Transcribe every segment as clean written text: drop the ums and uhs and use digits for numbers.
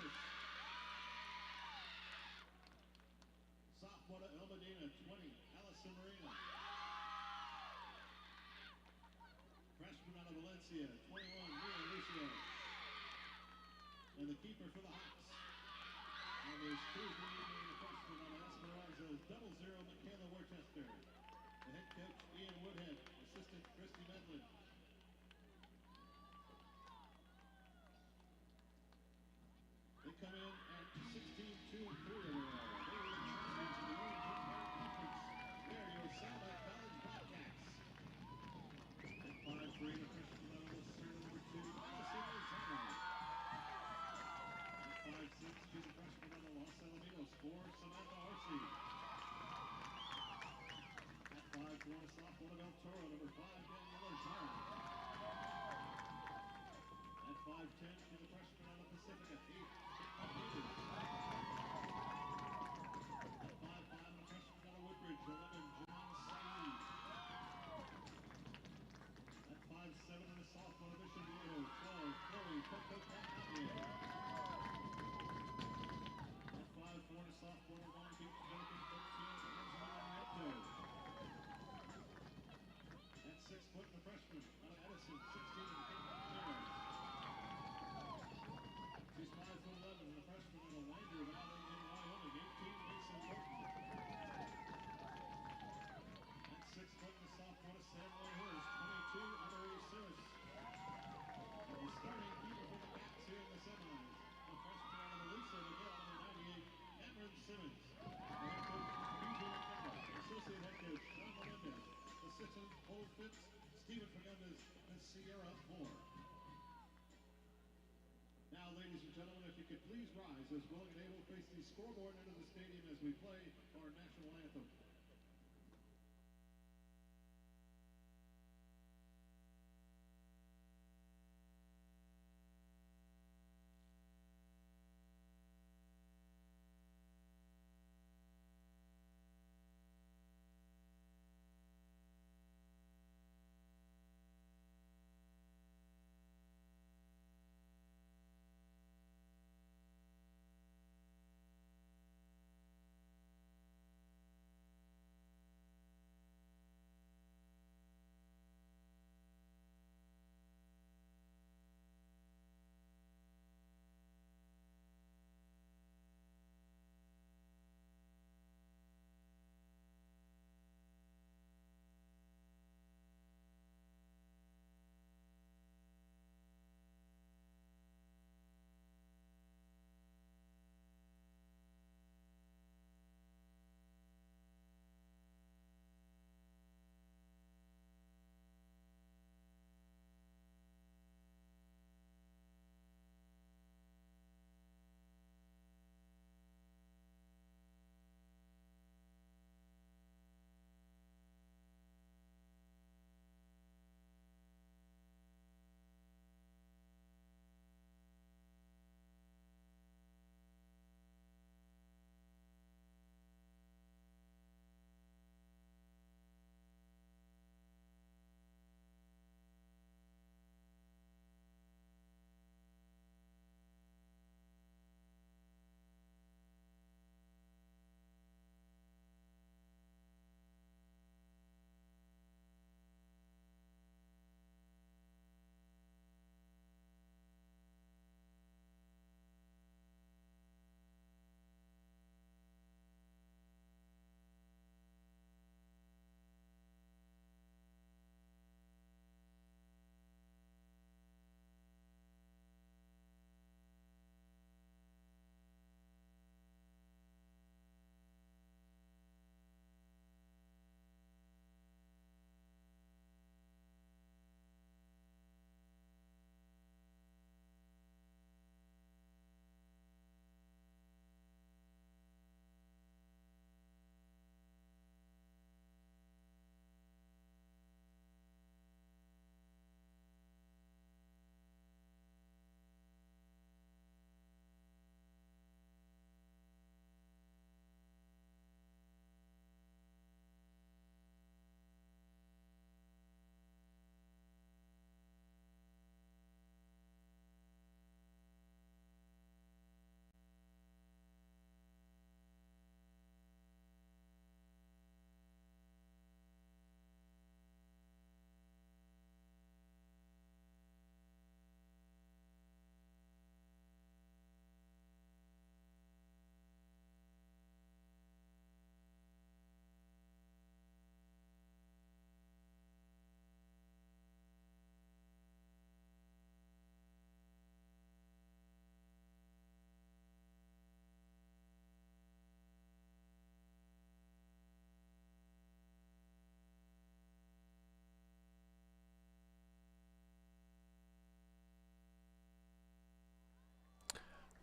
campus. Sophomore El Medina, 20, Allison Marina. Freshman out of Valencia, 21, Mia Lucio. And the keeper for the Hawks. And there's 2 being the freshman out of Esperanza, 00, Michaela Worcester. The head coach, Ian Woodhead. Assistant, Christy Medlin. They come in at 16-2-3 overall. They are the champions of the Union Conference. They are your Saddleback College Bobcats. At 5'3", the freshman out of Lucerne, number 2, Allison Rosano. At 5'6", she's a freshman out of Los Alamitos, 4, Samantha Horsey. At 5'4", sophomore of El Toro, number 5, Daniela Zara. At 5'10", she's a freshman out of Pacifica, 8, Davis. At 5'5", a freshman out of Woodbridge, 11, Jamal Saeed. At 5'7", and a sophomore of Mission Viejo, 12, Chloe Coco Campagna. At 5'4", and a sophomore of Long Beach, Dominican, 13, Rosalia Nieto. At 6 foot, and a freshman out of Edison, 16, Kate Ramirez. She's 5'11", and a freshman out of Lander Valley in Wyoming, 18, Mason Burton. At 6 foot, and a sophomore to San Juan Hills, 22, Emery Simmons. And the starting keeper for the Cats here in the semis, the freshman out of Aliso, Miguel, number 98, Cameron Simmons. The head coach, PJ McDonald. Associate head coach, Sean Melendez. Assistant, Cole Fitz, Stephen Fagundes, and Sierra Moore. Now, ladies and gentlemen, if you could please rise as willing and able face the scoreboard into the stadium as we play our national anthem.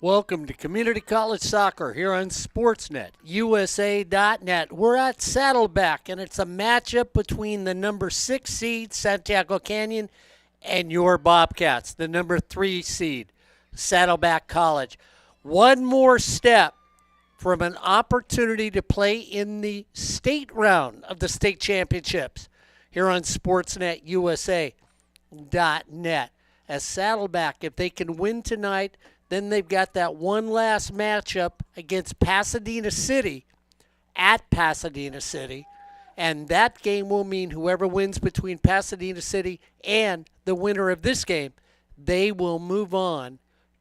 Welcome to Community College Soccer here on Sportsnet, USA.net. We're at Saddleback, and it's a matchup between the number 6 seed, Santiago Canyon, and your Bobcats, the number 3 seed, Saddleback College. One more step from an opportunity to play in the state round of the state championships here on Sportsnet, USA.net. As Saddleback, if they can win tonight, then they've got that one last matchup against Pasadena City at Pasadena City. And that game will mean whoever wins between Pasadena City and the winner of this game, they will move on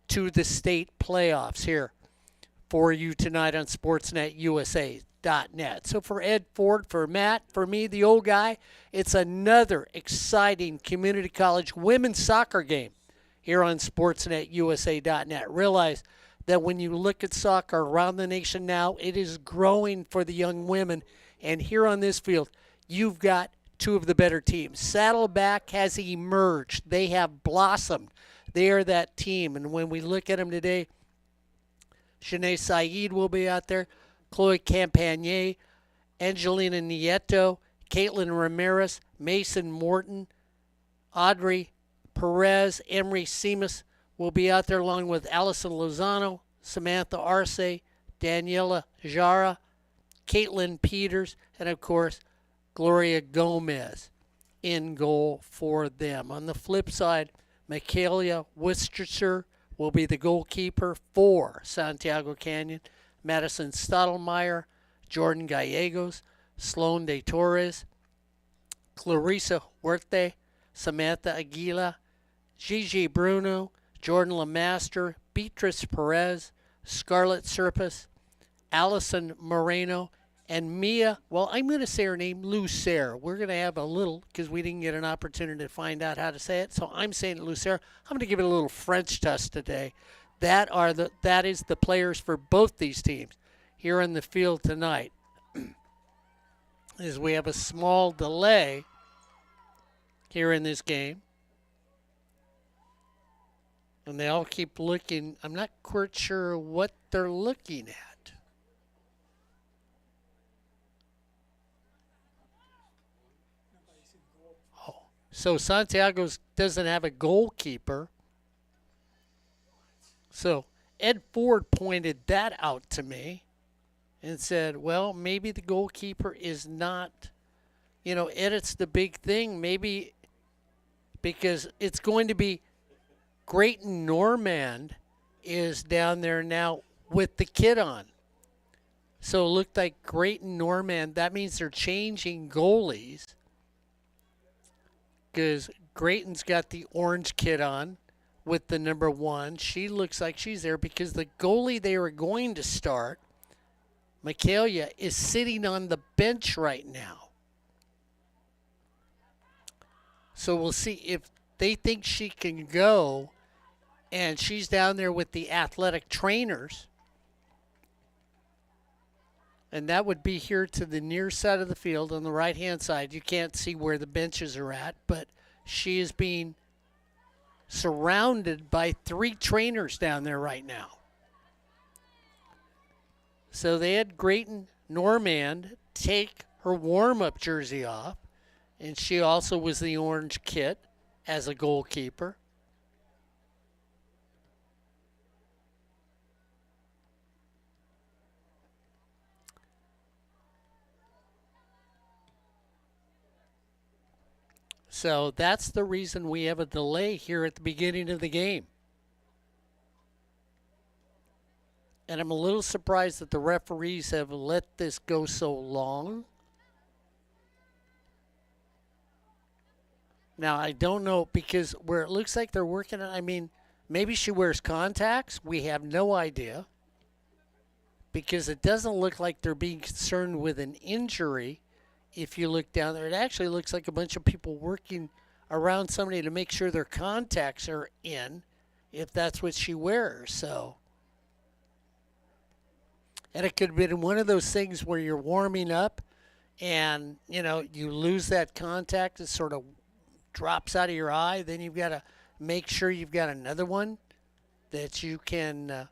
to the state playoffs here for you tonight on SportsNetUSA.net. So for Ed Ford, for Matt, for me, the old guy, it's another exciting community college women's soccer game here on SportsNetUSA.net. Realize that when you look at soccer around the nation now, it is growing for the young women. And here on this field, you've got two of the better teams. Saddleback has emerged. They have blossomed. They are that team. And when we look at them today, Shanae Saeed will be out there, Chloe Campagnier, Angelina Nieto, Caitlin Ramirez, Mason Morton, Audrey Perez, Emery Seamus will be out there along with Allison Lozano, Samantha Arce, Daniela Jara, Caitlin Peters, and of course, Gloria Gomez in goal for them. On the flip side, Michaela Worcester will be the goalkeeper for Santiago Canyon. Madison Stottlemyre, Jordan Gallegos, Sloan de Torres, Clarissa Huerte, Samantha Aguila, Gigi Bruno, Jordan Lemaster, Beatrice Perez, Scarlett Serpis, Allison Moreno, and Mia, well, I'm going to say her name, Lucer. We're going to have a little, because we didn't get an opportunity to find out how to say it, so I'm saying it, Lucer. I'm going to give it a little French test today. That is the players for both these teams here in the field tonight. As we have a small delay here in this game. And they all keep looking. I'm not quite sure what they're looking at. Oh, so Santiago doesn't have a goalkeeper. So Ed Ford pointed that out to me and said, well, maybe the goalkeeper is not, Ed, it's the big thing. Maybe because it's going to be Grayton Normand is down there now with the kid on. So it looked like Grayton Normand, that means they're changing goalies because Grayton's got the orange kid on with the number 1. She looks like she's there because the goalie they were going to start, Michaela, is sitting on the bench right now. So we'll see if they think she can go. And she's down there with the athletic trainers. And that would be here to the near side of the field on the right-hand side. You can't see where the benches are at, but she is being surrounded by 3 trainers down there right now. So they had Grayton Normand take her warm-up jersey off, and she also was the orange kit as a goalkeeper. So that's the reason we have a delay here at the beginning of the game. And I'm a little surprised that the referees have let this go so long. Now, I don't know, because where it looks like they're working on, maybe she wears contacts. We have no idea. Because it doesn't look like they're being concerned with an injury. If you look down there, it actually looks like a bunch of people working around somebody to make sure their contacts are in, if that's what she wears. So, and it could have been one of those things where you're warming up and, you lose that contact. It sort of drops out of your eye. Then you've got to make sure you've got another one that you can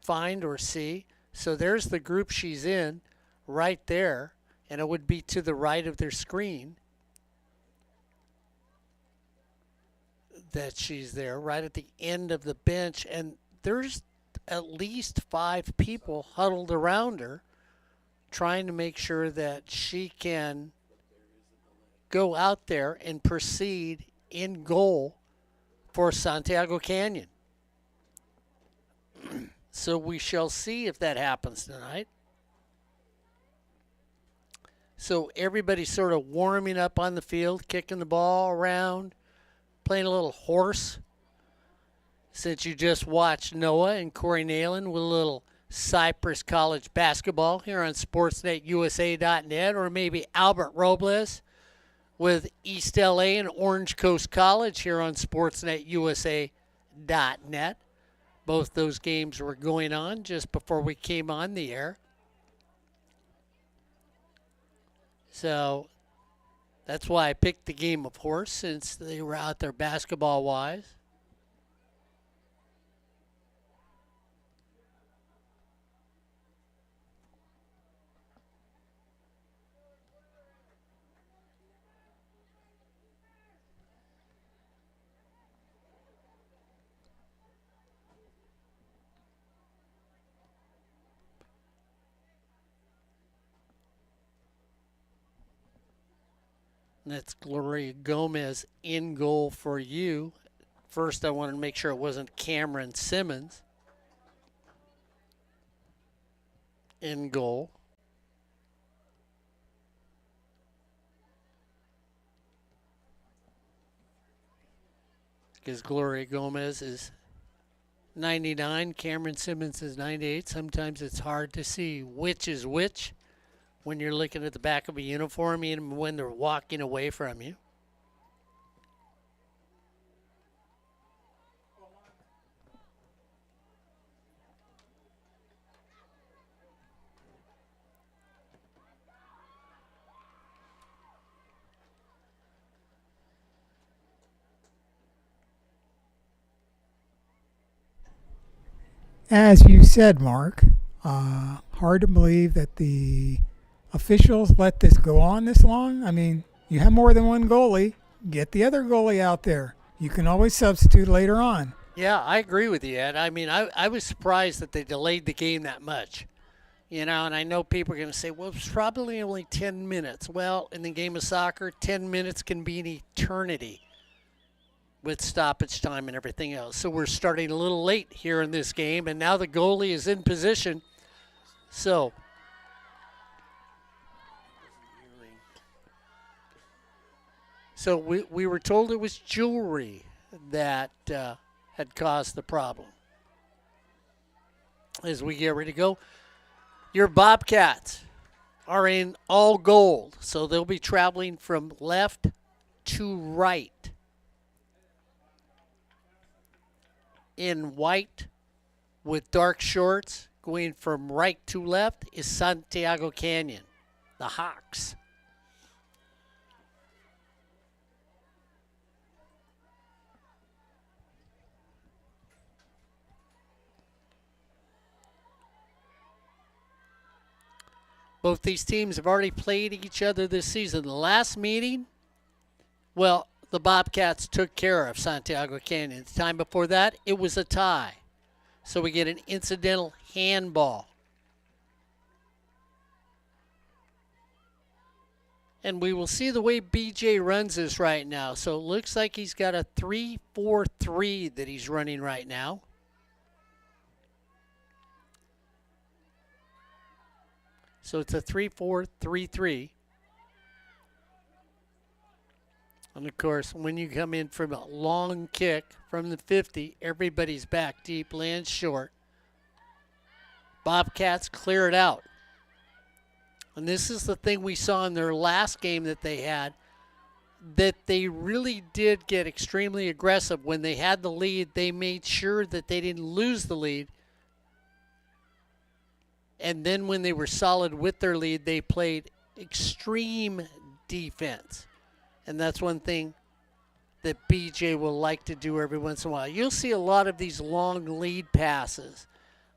find or see. So there's the group she's in right there, and it would be to the right of their screen that she's there, right at the end of the bench. And there's at least 5 people huddled around her trying to make sure that she can go out there and proceed in goal for Santiago Canyon. So we shall see if that happens tonight. So everybody's sort of warming up on the field, kicking the ball around, playing a little horse. Since you just watched Noah and Corey Nalen with a little Cypress College basketball here on SportsNetUSA.net, or maybe Albert Robles with East LA and Orange Coast College here on SportsNetUSA.net. Both those games were going on just before we came on the air. So that's why I picked the game of horse, since they were out there basketball-wise. That's Gloria Gomez in goal for you. First, I wanted to make sure it wasn't Cameron Simmons in goal. Because Gloria Gomez is 99, Cameron Simmons is 98. Sometimes it's hard to see which is which when you're looking at the back of a uniform, even when they're walking away from you. As you said, Mark, hard to believe that the officials let this go on this long. I mean, you have more than one goalie. Get the other goalie out there. You can always substitute later on. Yeah, I agree with you, Ed. I mean, I was surprised that they delayed the game that much. You know, and I know people are going to say, well, it's probably only 10 minutes. Well, in the game of soccer, 10 minutes can be an eternity with stoppage time and everything else. So we're starting a little late here in this game, and now the goalie is in position. So we were told it was jewelry that had caused the problem. As we get ready to go, your Bobcats are in all gold, so they'll be traveling from left to right. In white with dark shorts, going from right to left, is Santiago Canyon, the Hawks. Both these teams have already played each other this season. The last meeting, well, the Bobcats took care of Santiago Canyon. The time before that, it was a tie. So we get an incidental handball. And we will see the way BJ runs this right now. So it looks like he's got a 3-4-3 that he's running right now. So it's a 3-4-3-3. And, of course, when you come in from a long kick from the 50, everybody's back deep, lands short. Bobcats clear it out. And this is the thing we saw in their last game that they had, that they really did get extremely aggressive. When they had the lead, they made sure that they didn't lose the lead. And then when they were solid with their lead, they played extreme defense. And that's one thing that BJ will like to do every once in a while. You'll see a lot of these long lead passes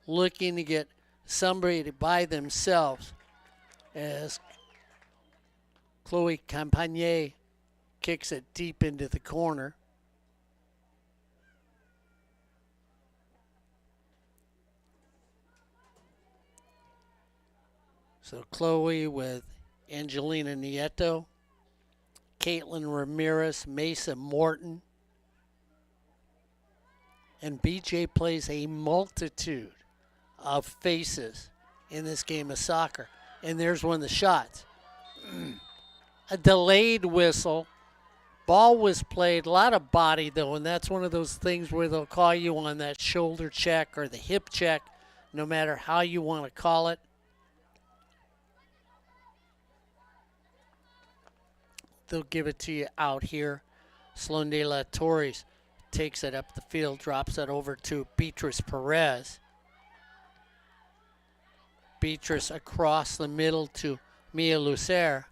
looking to get somebody to by themselves as Chloe Campagne kicks it deep into the corner. So Chloe with Angelina Nieto, Caitlin Ramirez, Mesa Morton, and BJ plays a multitude of faces in this game of soccer. And there's one of the shots. A delayed whistle. Ball was played, a lot of body though, and that's one of those things where they'll call you on that shoulder check or the hip check, no matter how you want to call it. They'll give it to you out here. Sloan de la Torres takes it up the field, drops it over to Beatrice Perez. Beatrice across the middle to Mia Lucer.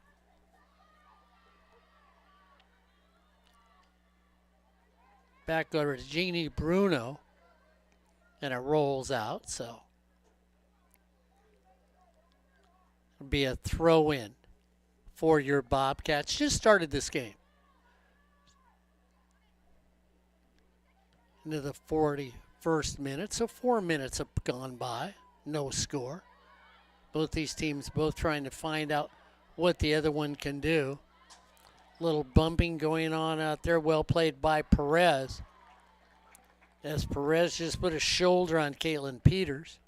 Back over to Jeannie Bruno. And it rolls out, so it'll be a throw-in for your Bobcats. Just started this game. Into the 41st minute, so 4 minutes have gone by. No score. Both these teams both trying to find out what the other one can do. Little bumping going on out there. Well played by Perez. As Perez just put a shoulder on Caitlin Peters.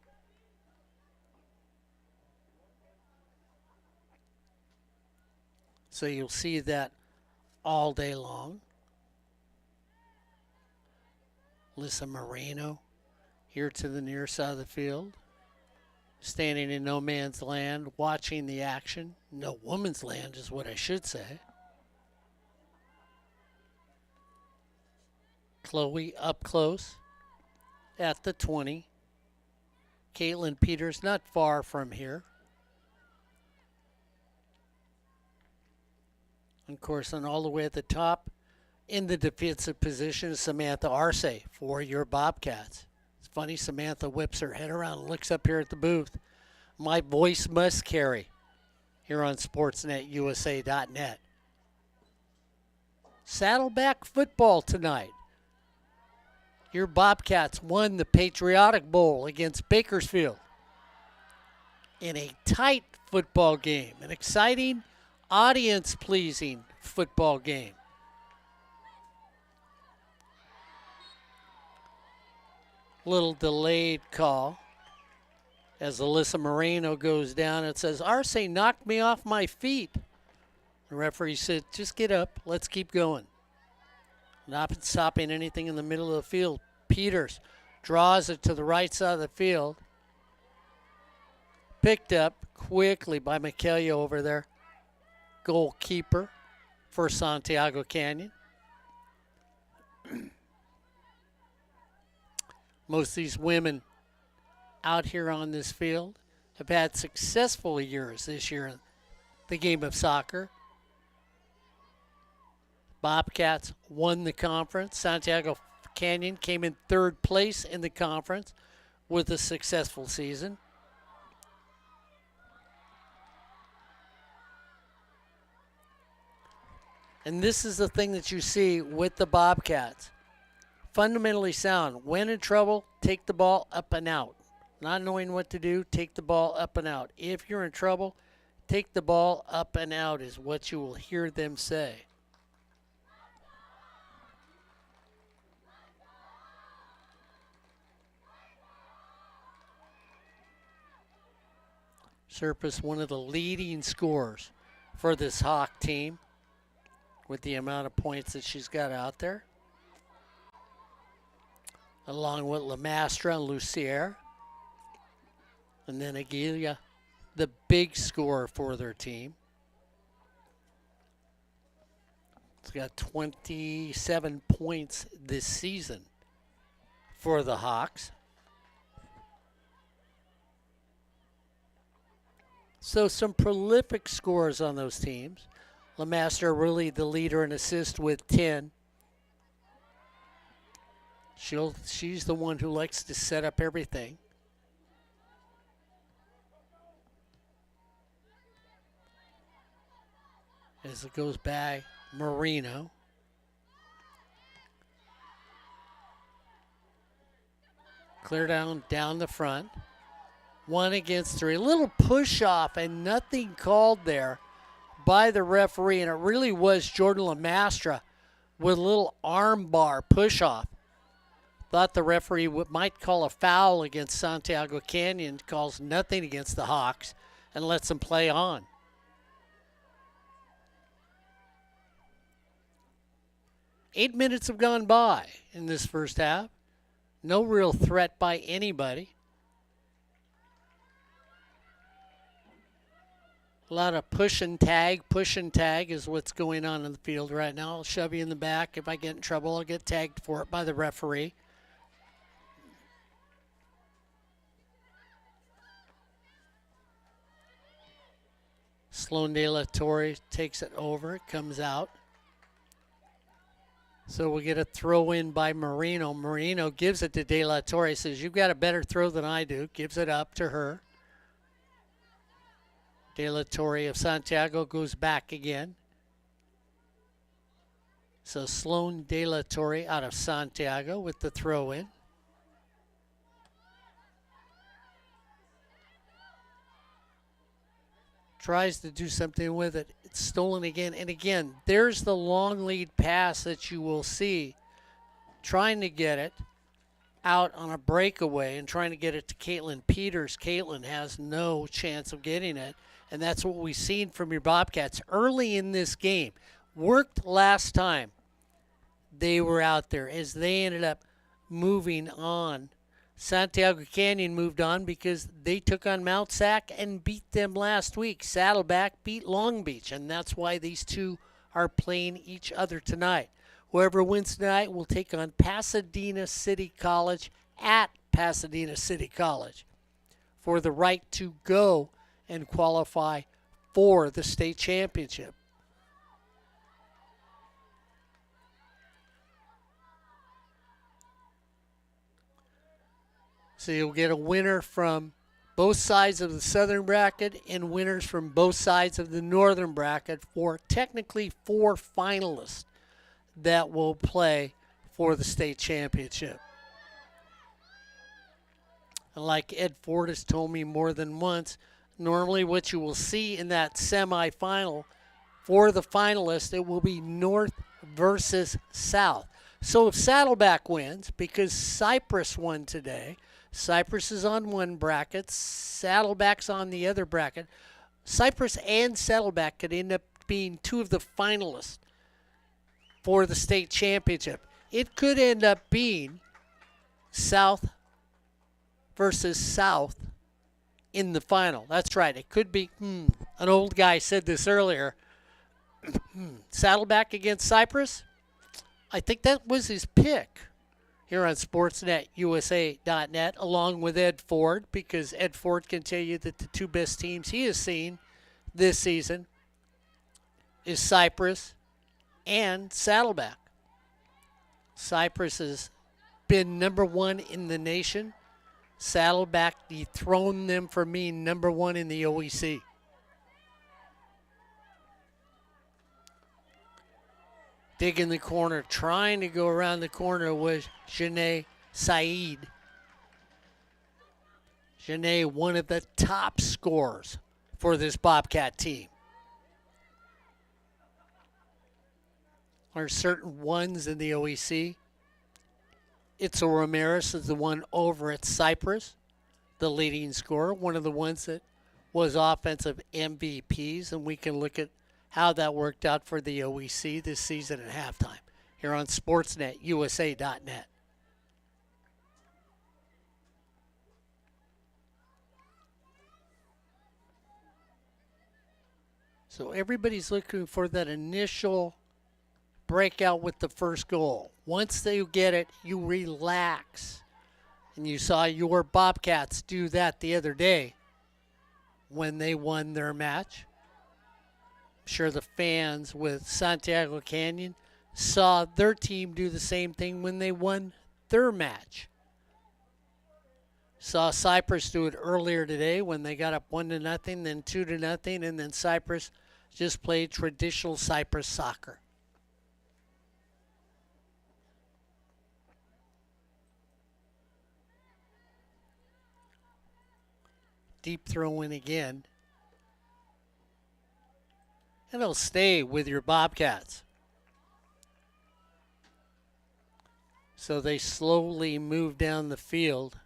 So you'll see that all day long. Lisa Moreno here to the near side of the field. Standing in no man's land, watching the action. No woman's land is what I should say. Chloe up close at the 20. Caitlin Peters not far from here. Of course, and all the way at the top in the defensive position is Samantha Arce for your Bobcats. It's funny, Samantha whips her head around and looks up here at the booth. My voice must carry here on SportsNetUSA.net. Saddleback football tonight. Your Bobcats won the Patriotic Bowl against Bakersfield in a tight football game, an exciting, audience-pleasing football game. Little delayed call as Alyssa Moreno goes down. It says, Arce knocked me off my feet. The referee said, just get up. Let's keep going. Not stopping anything in the middle of the field. Peters draws it to the right side of the field. Picked up quickly by Michaela over there. Goalkeeper for Santiago Canyon. Most of these women out here on this field have had successful years this year in the game of soccer. Bobcats won the conference. Santiago Canyon came in third place in the conference with a successful season. And this is the thing that you see with the Bobcats. Fundamentally sound. When in trouble, take the ball up and out. Not knowing what to do, take the ball up and out. If you're in trouble, take the ball up and out is what you will hear them say. Serpis, one of the leading scorers for this Hawk team with the amount of points that she's got out there. Along with Lamastra and Lucier. And then Aguilia, the big scorer for their team. It's got 27 points this season for the Hawks. So some prolific scores on those teams. Lamastra really the leader in assists with 10. She's the one who likes to set up everything. as it goes by Marino. Clear down the front. 1 against 3. A little push off and nothing called there by the referee. And it really was Jordan Lamastra with a little arm bar push off. Thought the referee might call a foul against Santiago Canyon. Calls nothing against the Hawks and lets them play on. Eight minutes have gone by in this first half. No real threat by anybody. A lot of push and tag is what's going on in the field right now. I'll shove you in the back. If I get in trouble, I'll get tagged for it by the referee. Sloan De La Torre takes it over. It comes out. So we get a throw in by Marino. Marino gives it to De La Torre. Says, you've got a better throw than I do. Gives it up to her. De La Torre of Santiago goes back again. So Sloan De La Torre out of Santiago with the throw in. Tries to do something with it. It's stolen again. And again, there's the long lead pass that you will see. Trying to get it out on a breakaway and trying to get it to Caitlin Peters. Caitlin has no chance of getting it. And that's what we've seen from your Bobcats early in this game. Worked last time they were out there as they ended up moving on. Santiago Canyon moved on because they took on Mount Sac and beat them last week. Saddleback beat Long Beach, and that's why these two are playing each other tonight. Whoever wins tonight will take on Pasadena City College at Pasadena City College for the right to go and qualify for the state championship. So you'll get a winner from both sides of the southern bracket and winners from both sides of the northern bracket for technically 4 finalists that will play for the state championship. And like Ed Ford has told me more than once, normally what you will see in that semifinal for the finalists, it will be North versus South. So if Saddleback wins, because Cypress won today, Cypress is on one bracket, Saddleback's on the other bracket. Cypress and Saddleback could end up being 2 of the finalists for the state championship. It could end up being South versus South in the final. That's right. It could be, an old guy said this earlier, Saddleback against Cypress. I think that was his pick here on SportsNetUSA.net, along with Ed Ford, because Ed Ford can tell you that the 2 best teams he has seen this season is Cypress and Saddleback. Cypress has been number 1 in the nation. Saddleback dethroned them for being number 1 in the OEC. Dig in the corner, trying to go around the corner was Janae Saeed. Janae, one of the top scorers for this Bobcat team. There are certain ones in the OEC. Itzel Ramirez is the one over at Cypress, the leading scorer, one of the ones that was offensive MVPs, and we can look at how that worked out for the OEC this season at halftime here on SportsNetUSA.net. So everybody's looking for that initial breakout with the first goal. Once they get it, you relax. And you saw your Bobcats do that the other day when they won their match. I'm sure the fans with Santiago Canyon saw their team do the same thing when they won their match. Saw Cypress do it earlier today when they got up 1-0, then 2-0, and then Cypress Just play traditional Cyprus soccer. Deep throw in again. And it'll stay with your Bobcats. So they slowly move down the field.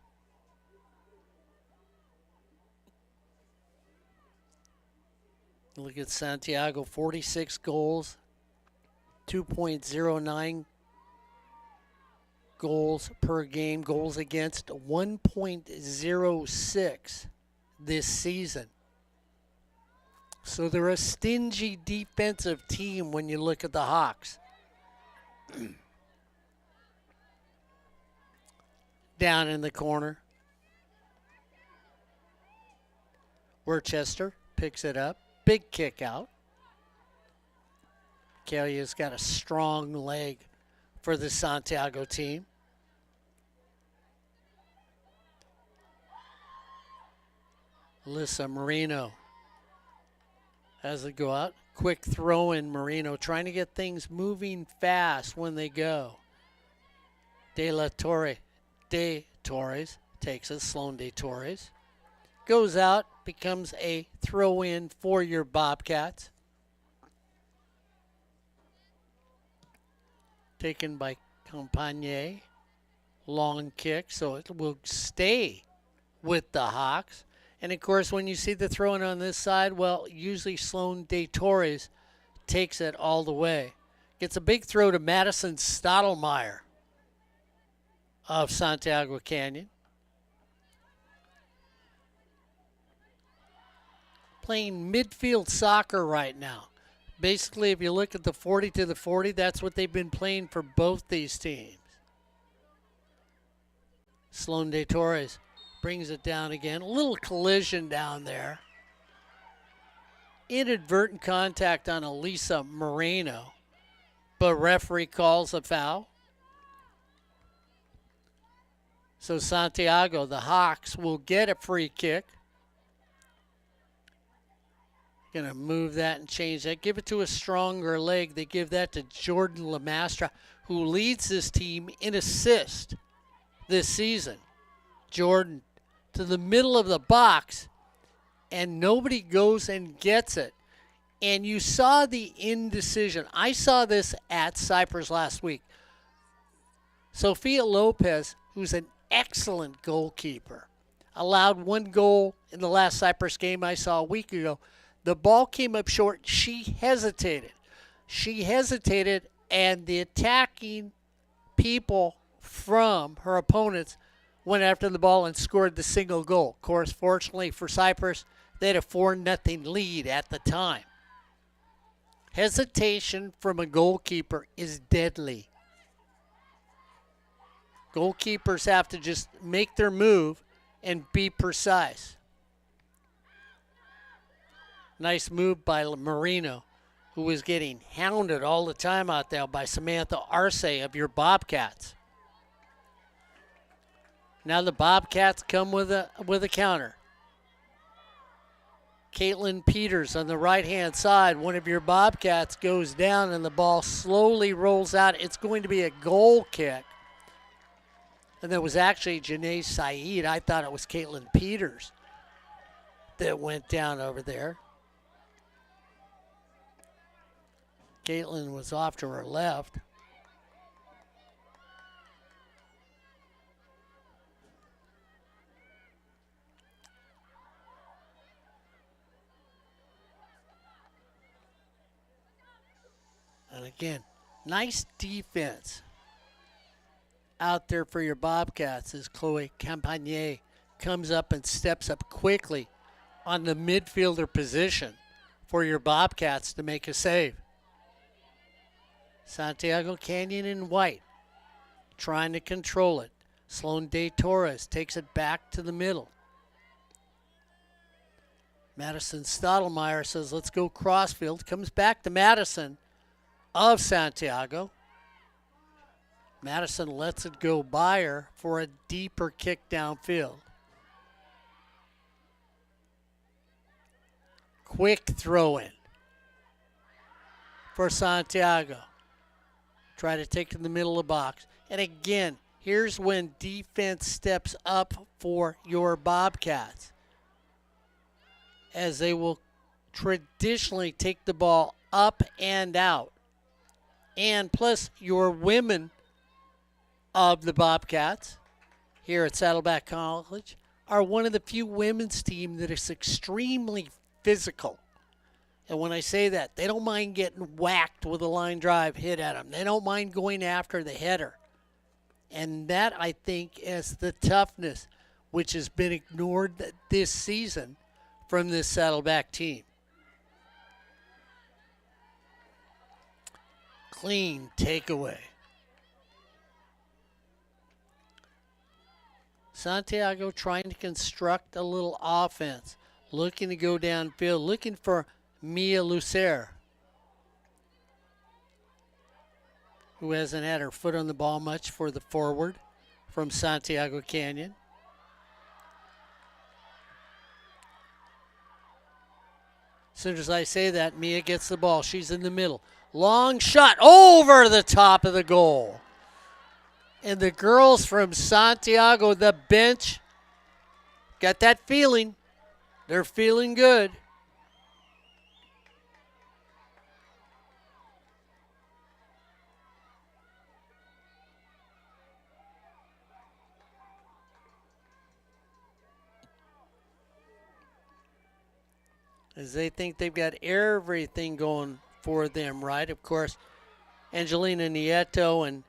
Look at Santiago, 46 goals, 2.09 goals per game, goals against 1.06 this season. So they're a stingy defensive team when you look at the Hawks. Down in the corner. Worcester picks it up. Big kick out. Kalia's got a strong leg for the Santiago team. Alyssa Marino has it go out. Quick throw in Marino, trying to get things moving fast when they go. De Torres takes it. Sloan De Torres goes out, becomes a throw in for your Bobcats. Taken by Campagne. Long kick, so it will stay with the Hawks. And of course, when you see the throw in on this side, well, usually Sloan De Torres takes it all the way. Gets a big throw to Madison Stottlemyre of Santiago Canyon. Playing midfield soccer right now. Basically, if you look at the 40 to the 40, that's what they've been playing for both these teams. Sloan De Torres brings it down again. A little collision down there. Inadvertent contact on Elisa Moreno, but referee calls a foul. So Santiago, the Hawks, will get a free kick. Going to move that and change that. Give it to a stronger leg. They give that to Jordan Lamastra, who leads this team in assist this season. Jordan to the middle of the box, and nobody goes and gets it. And you saw the indecision. I saw this at Cyprus last week. Sophia Lopez, who's an excellent goalkeeper, allowed one goal in the last Cyprus game I saw a week ago. The ball came up short. She hesitated. And the attacking people from her opponents went after the ball and scored the single goal. Of course, fortunately for Cyprus, they had a 4-0 lead at the time. Hesitation from a goalkeeper is deadly. Goalkeepers have to just make their move and be precise. Nice move by Marino, who was getting hounded all the time out there by Samantha Arce of your Bobcats. Now the Bobcats come with a counter. Caitlin Peters on the right-hand side. One of your Bobcats goes down and the ball slowly rolls out. It's going to be a goal kick. And there was actually Janae Saeed. I thought it was Caitlin Peters that went down over there. Caitlin was off to her left. And again, nice defense out there for your Bobcats as Chloe Campagne comes up and steps up quickly on the midfielder position for your Bobcats to make a save. Santiago Canyon in white, trying to control it. Sloan De Torres takes it back to the middle. Madison Stottlemyre says, let's go crossfield. Comes back to Madison of Santiago. Madison lets it go by her for a deeper kick downfield. Quick throw in. for Santiago. Try to take it in the middle of the box. And again, here's when defense steps up for your Bobcats, as they will traditionally take the ball up and out. And plus, your women of the Bobcats here at Saddleback College are one of the few women's team that is extremely physical. And when I say that, they don't mind getting whacked with a line drive hit at them. They don't mind going after the header. And that, I think, is the toughness which has been ignored this season from this Saddleback team. Clean takeaway. Santiago trying to construct a little offense, looking to go downfield, looking for Mia Lucer, who hasn't had her foot on the ball much for the forward from Santiago Canyon. As soon as I say that, Mia gets the ball. She's in the middle. Long shot over the top of the goal. And the girls from Santiago, the bench, got that feeling. They're feeling good. As they think they've got everything going for them, right? Of course, Angelina Nieto and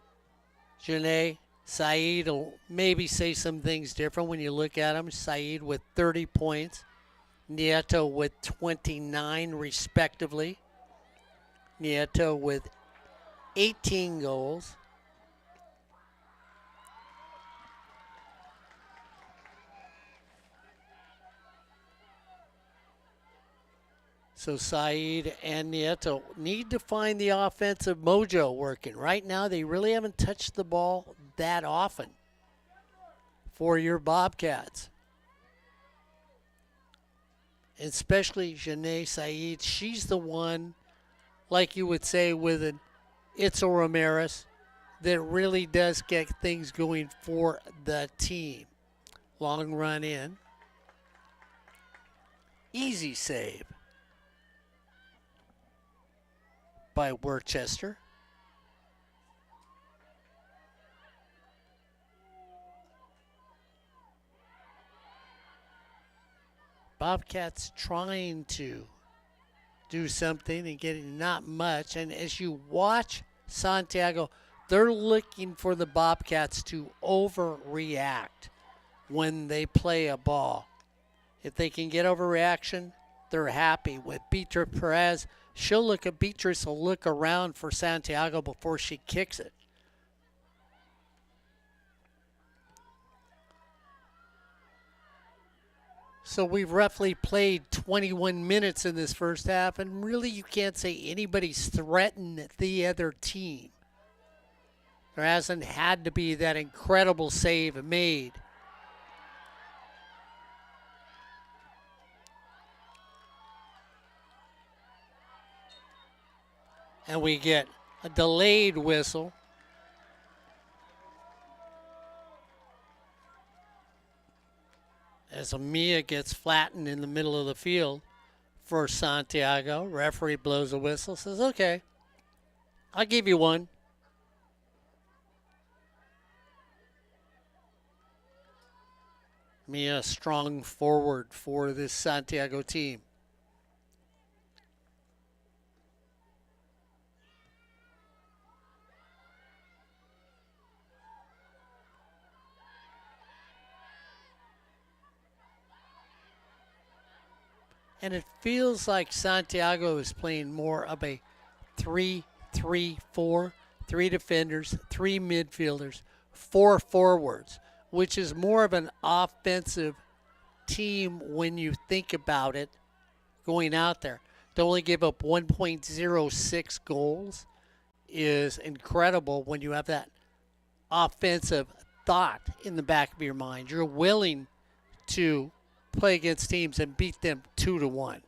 Janae Saeed will maybe say some things different when you look at them. Saeed with 30 points, Nieto with 29 respectively. Nieto with 18 goals. So Saeed and Nieto need to find the offensive mojo working. Right now, they really haven't touched the ball that often for your Bobcats. Especially Janae Saeed. She's the one, like you would say with an Itzel Ramirez, that really does get things going for the team. Long run in. Easy save by Worcester. Bobcats trying to do something and getting not much. And as you watch Santiago, they're looking for the Bobcats to overreact when they play a ball. If they can get overreaction, they're happy. With Beatrice Perez, Beatrice will look around for Santiago before she kicks it. So we've roughly played 21 minutes in this first half, and really you can't say anybody's threatened the other team. There hasn't had to be that incredible save made. And we get a delayed whistle. As Mia gets flattened in the middle of the field for Santiago. Referee blows a whistle, says, okay, I'll give you one. Mia, strong forward for this Santiago team. And it feels like Santiago is playing more of a 3-3-4, 3 defenders, 3 midfielders, 4 forwards, which is more of an offensive team when you think about it going out there. To only give up 1.06 goals is incredible when you have that offensive thought in the back of your mind. You're willing to play against teams and beat them 2-1.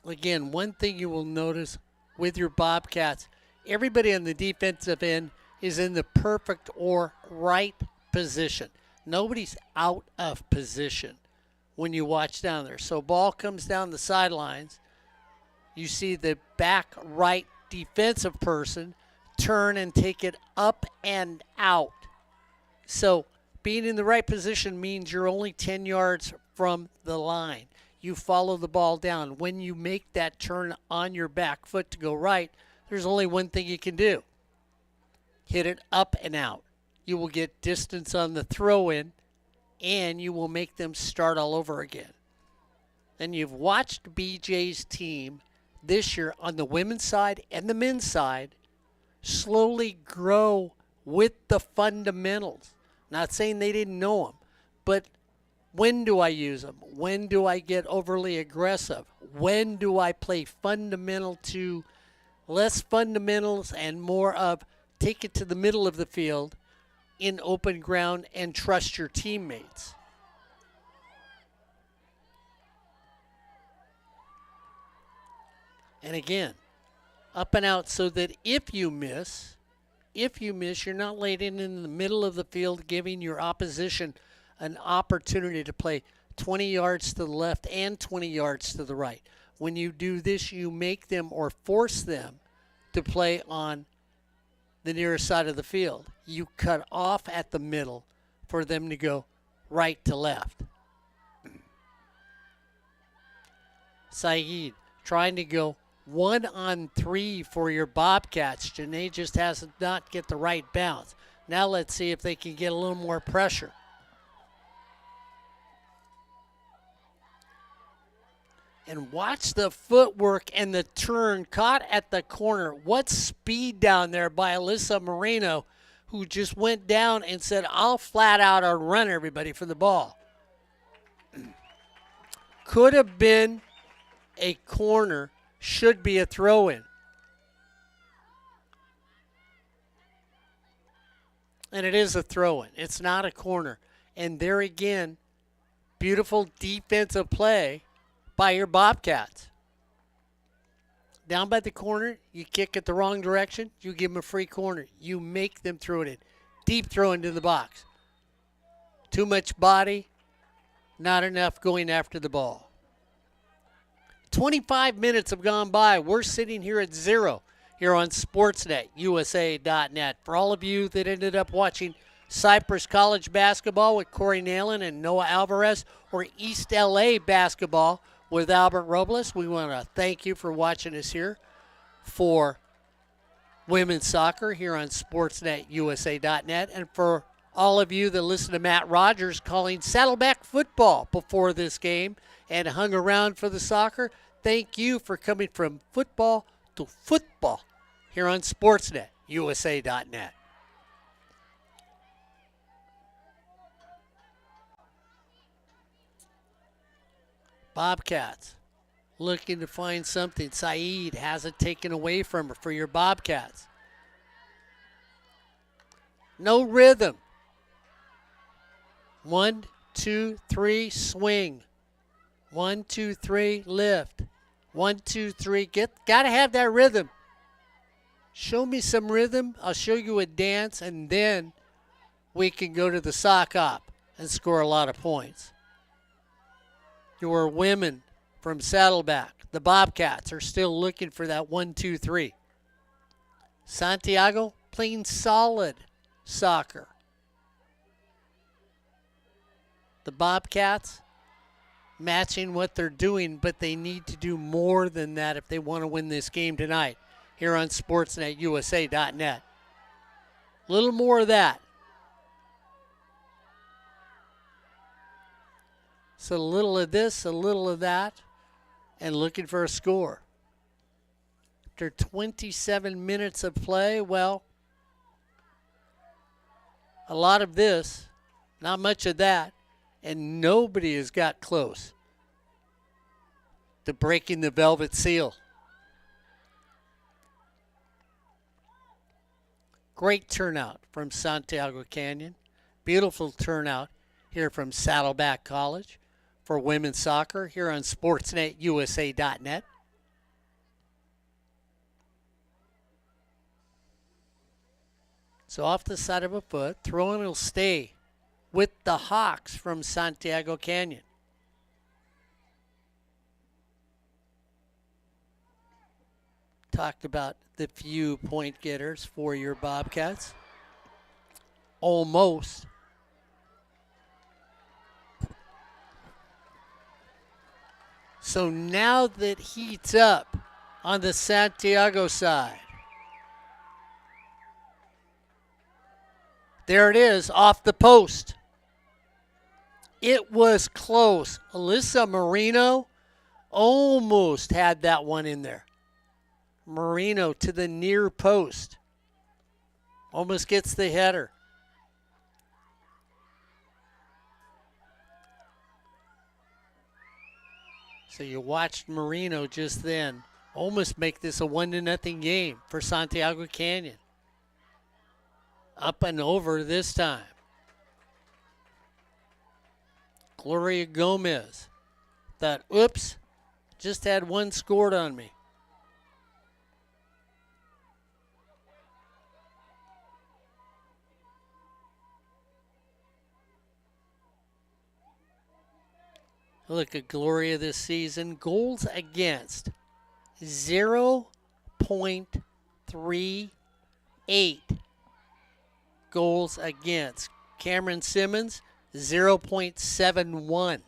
Again, one thing you will notice with your Bobcats, everybody on the defensive end is in the perfect or right position. Nobody's out of position when you watch down there. So ball comes down the sidelines. You see the back right defensive person turn and take it up and out. So being in the right position means you're only 10 yards from the line. You follow the ball down. When you make that turn on your back foot to go right, there's only one thing you can do. Hit it up and out. You will get distance on the throw-in, and you will make them start all over again. And you've watched BJ's team this year on the women's side and the men's side slowly grow with the fundamentals. Not saying they didn't know them, but when do I use them? When do I get overly aggressive? When do I play fundamental to less fundamentals and more of take it to the middle of the field in open ground and trust your teammates? And again, up and out so that if you miss, you're not laid in the middle of the field giving your opposition an opportunity to play 20 yards to the left and 20 yards to the right. When you do this, you make them or force them to play on the nearest side of the field. You cut off at the middle for them to go right to left. Saeed trying to go 1-on-3 for your Bobcats. Janae just has not get the right bounce. Now let's see if they can get a little more pressure. And watch the footwork and the turn caught at the corner. What speed down there by Alyssa Moreno, who just went down and said, I'll flat out run everybody for the ball. Could have been a corner, should be a throw-in. And it is a throw-in. It's not a corner. And there again, beautiful defensive play by your Bobcats. Down by the corner, you kick it the wrong direction, you give them a free corner. You make them throw it in. Deep throw into the box. Too much body, not enough going after the ball. 25 minutes have gone by. We're sitting here at 0 here on SportsNetUSA.net. For all of you that ended up watching Cypress College basketball with Corey Nalen and Noah Alvarez, or East LA basketball with Albert Robles, we want to thank you for watching us here for women's soccer here on SportsNetUSA.net. And for all of you that listen to Matt Rogers calling Saddleback football before this game and hung around for the soccer, thank you for coming from football to football here on SportsNetUSA.net. Bobcats looking to find something. Saeed has it taken away from her for your Bobcats. No rhythm. 1, 2, 3, swing. 1, 2, 3, lift. 1, 2, 3, gotta have that rhythm. Show me some rhythm. I'll show you a dance, and then we can go to the sock op and score a lot of points. Your women from Saddleback, the Bobcats, are still looking for that 1, 2, 3. Santiago playing solid soccer. The Bobcats matching what they're doing, but they need to do more than that if they want to win this game tonight here on SportsNetUSA.net. A little more of that. So a little of this, a little of that, and looking for a score. After 27 minutes of play, well, a lot of this, not much of that, and nobody has got close to breaking the velvet seal. Great turnout from Santiago Canyon. Beautiful turnout here from Saddleback College for women's soccer here on SportsNetUSA.net. So off the side of a foot, throw-in will stay with the Hawks from Santiago Canyon. Talked about the few point getters for your Bobcats. Almost. So now that heats up on the Santiago side. There it is, off the post. It was close. Alyssa Marino almost had that one in there. Marino to the near post. Almost gets the header. So you watched Marino just then almost make this a 1-0 game for Santiago Canyon. Up and over this time. Gloria Gomez thought, oops, just had one scored on me. Look at Gloria this season. Goals against 0.38. Goals against. Cameron Simmons, 0.71.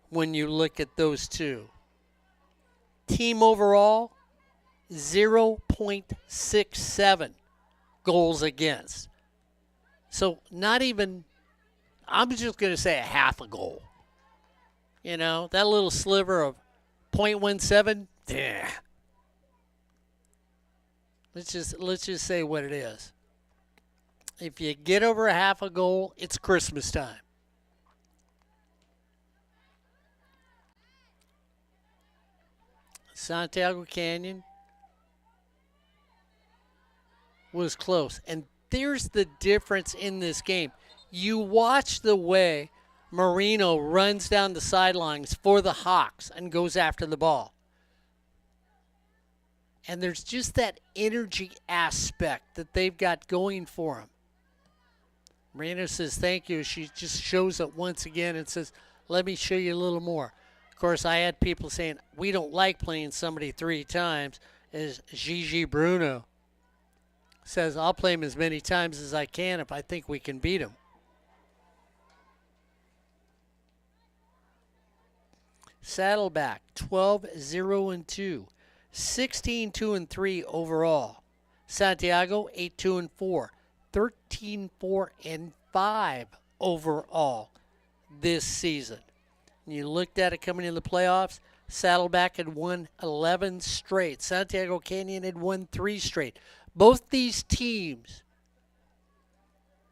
When you look at those two. Team overall, 0.67 goals against. So not even, I'm just going to say a half a goal. You know, that little sliver of 0.17, yeah. Let's just say what it is. If you get over a half a goal, it's Christmas time. Santiago Canyon was close. And there's the difference in this game. You watch the way Marino runs down the sidelines for the Hawks and goes after the ball. And there's just that energy aspect that they've got going for them. Marino says thank you. She just shows it once again and says, let me show you a little more. Of course, I had people saying, we don't like playing somebody 3 times. As Gigi Bruno says, I'll play him as many times as I can if I think we can beat him. Saddleback, 12-0-2. 16-2-3 overall. Santiago, 8-2-4. 13-4-5 overall this season. And you looked at it coming in the playoffs, Saddleback had won 11 straight. Santiago Canyon had won 3 straight. Both these teams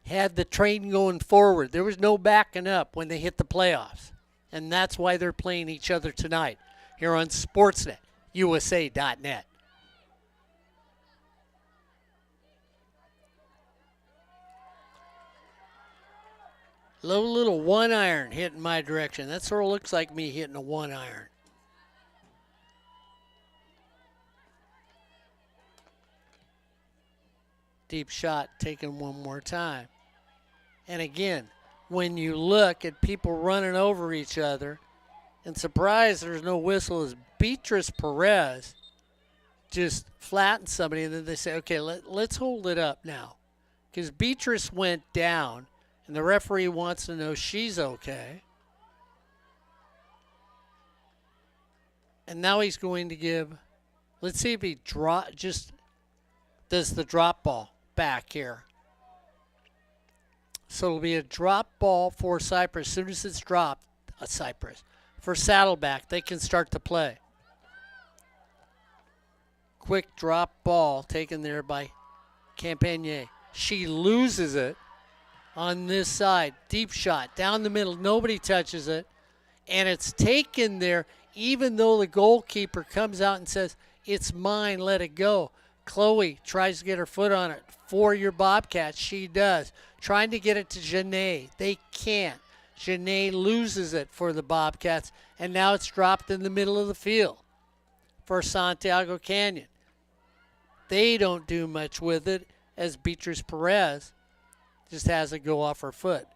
had the train going forward. There was no backing up when they hit the playoffs. And that's why they're playing each other tonight here on Sportsnet, USA.net. Low little 1-iron hitting my direction. That sort of looks like me hitting a 1-iron. Deep shot taken one more time. And again, when you look at people running over each other, and surprised there's no whistle, as Beatrice Perez just flattened somebody, and then they say, okay, let's hold it up now. Because Beatrice went down, and the referee wants to know she's okay. And now he's going to give, let's see if he just does the drop ball back here. So it'll be a drop ball for Cyprus. As soon as it's dropped, Cyprus. For Saddleback, they can start to play. Quick drop ball taken there by Campagne. She loses it on this side. Deep shot down the middle. Nobody touches it. And it's taken there even though the goalkeeper comes out and says, it's mine, let it go. Chloe tries to get her foot on it for your Bobcats. She does. Trying to get it to Janae. They can't. Janae loses it for the Bobcats, and now it's dropped in the middle of the field for Santiago Canyon. They don't do much with it, as Beatrice Perez just has it go off her foot.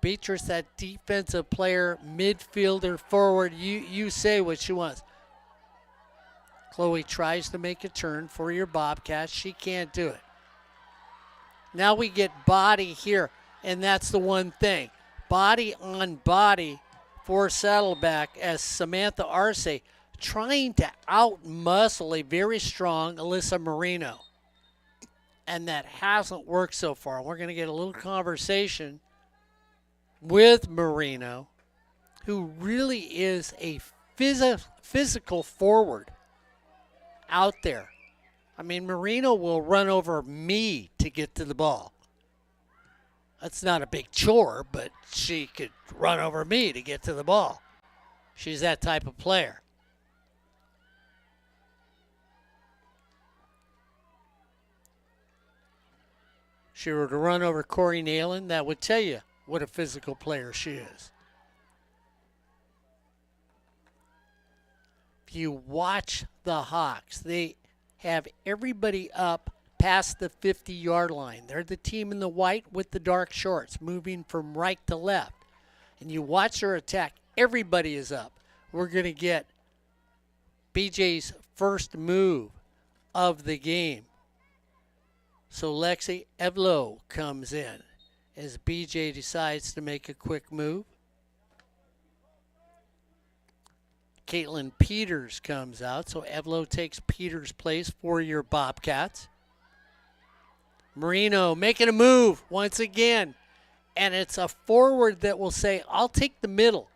Beatrice, that defensive player, midfielder, forward, you say what she wants. Chloe tries to make a turn for your Bobcats. She can't do it. Now we get body here, and that's the one thing. Body on body for Saddleback as Samantha Arce trying to out-muscle a very strong Alyssa Marino. And that hasn't worked so far. We're going to get a little conversation with Marino, who really is a physical forward out there. I mean, Marino will run over me to get to the ball. That's not a big chore, but she could run over me to get to the ball. She's that type of player. She were to run over Corey Nalen, that would tell you what a physical player she is. If you watch the Hawks, they have everybody up past the 50-yard line. They're the team in the white with the dark shorts, moving from right to left. And you watch their attack, everybody is up. We're going to get BJ's first move of the game. So Lexi Evlo comes in as BJ decides to make a quick move. Caitlin Peters comes out, so Evlo takes Peters' place for your Bobcats. Marino making a move once again, and it's a forward that will say, I'll take the middle.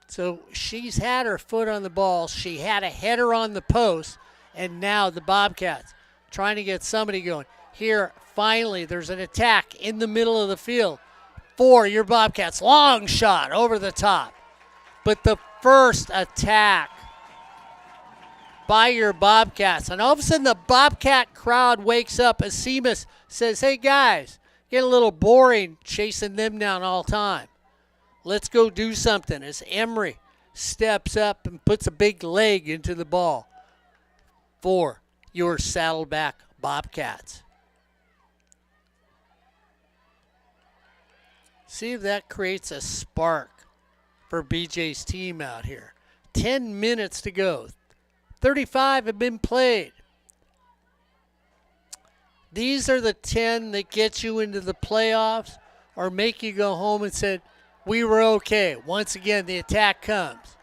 So she's had her foot on the ball. She had a header on the post, and now the Bobcats trying to get somebody going. Here, finally, there's an attack in the middle of the field for your Bobcats. Long shot over the top. But the first attack by your Bobcats. And all of a sudden, the Bobcat crowd wakes up as Seamus says, hey, guys, get a little boring chasing them down all time. Let's go do something. As Emery steps up and puts a big leg into the ball for your Saddleback Bobcats. See if that creates a spark for BJ's team out here. 10 minutes to go. 35 have been played. These are the 10 that get you into the playoffs or make you go home and say, we were okay. Once again, the attack comes.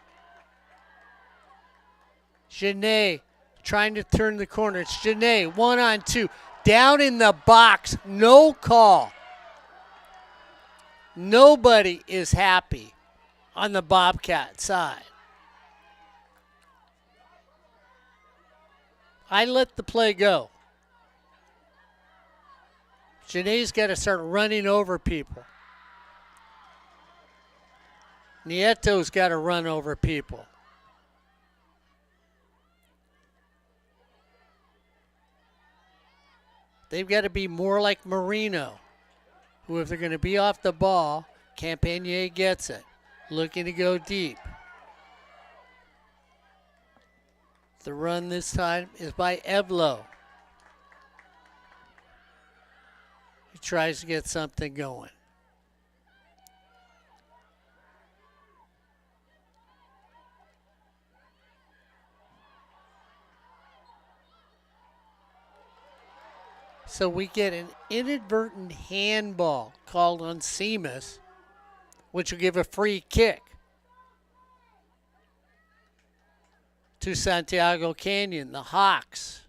Janae trying to turn the corner. It's Janae, 1-on-2. Down in the box, no call. Nobody is happy on the Bobcat side. I let the play go. Janae's got to start running over people. Nieto's got to run over people. They've got to be more like Marino, who, if they're going to be off the ball, Campagnier gets it. Looking to go deep. The run this time is by Evlo. He tries to get something going. So we get an inadvertent handball called on Seamus, which will give a free kick to Santiago Canyon, the Hawks.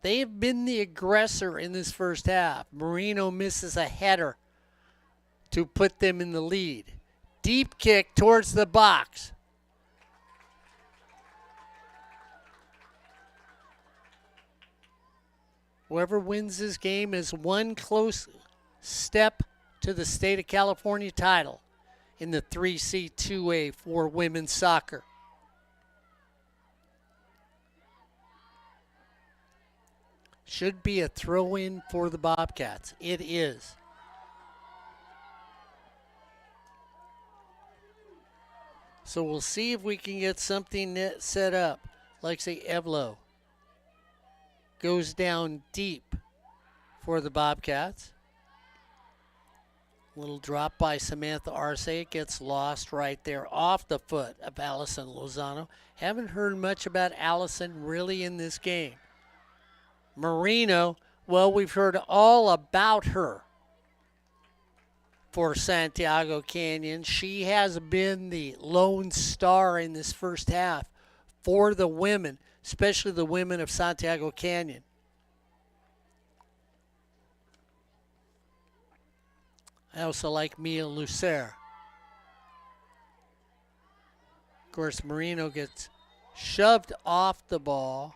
They have been the aggressor in this first half. Marino misses a header to put them in the lead. Deep kick towards the box. Whoever wins this game is one close step to the state of California title in the 3C2A for women's soccer. Should be a throw-in for the Bobcats. It is. So we'll see if we can get something set up. Lexi Evlo goes down deep for the Bobcats. Little drop by Samantha Arce. It gets lost right there off the foot of Allison Lozano. Haven't heard much about Allison really in this game. Marino, well, we've heard all about her for Santiago Canyon. She has been the lone star in this first half for the women, especially the women of Santiago Canyon. I also like Mia Lucer. Of course, Marino gets shoved off the ball,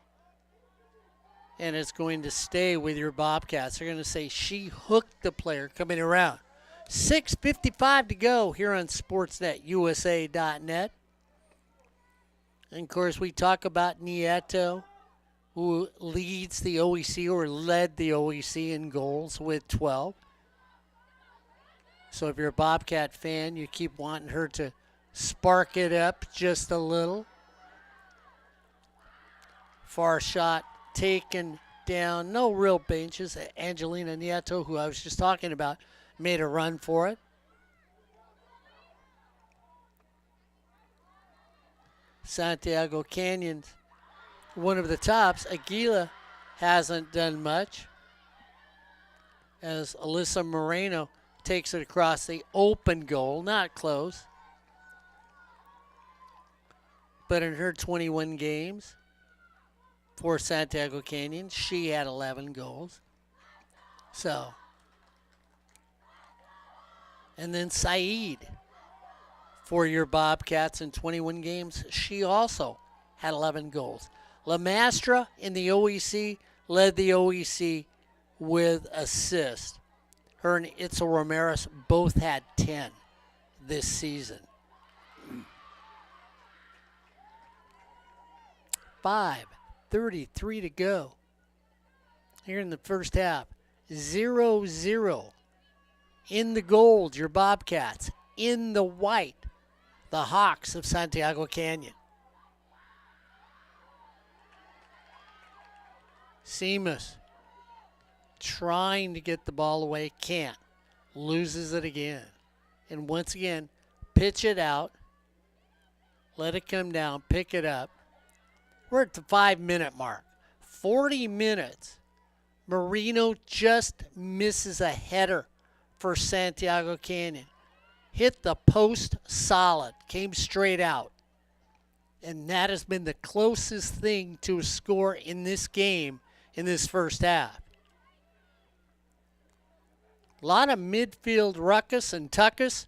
and it's going to stay with your Bobcats. They're going to say she hooked the player coming around. 6:55 to go here on SportsNetUSA.net. And, of course, we talk about Nieto, who leads the OEC or led the OEC in goals with 12. So if you're a Bobcat fan, you keep wanting her to spark it up just a little. Far shot taken down. No real benches. Angelina Nieto, who I was just talking about, made a run for it. Santiago Canyon, one of the tops. Aguila hasn't done much, as Alyssa Moreno takes it across the open goal. Not close. But in her 21 games for Santiago Canyon, she had 11 goals. So, and then Saeed for your Bobcats in 21 games. She also had 11 goals. Lamastra in the OEC led the OEC with assists. Her and Itzel Ramirez both had 10 this season. 5:33 to go here in the first half. 0-0 in the gold, your Bobcats. In the white, the Hawks of Santiago Canyon. Seamus trying to get the ball away, can't. Loses it again. And once again, pitch it out. Let it come down, pick it up. We're at the 5-minute mark. 40 minutes. Marino just misses a header for Santiago Canyon. Hit the post solid, came straight out. And that has been the closest thing to a score in this game in this first half. A lot of midfield ruckus and tuckus.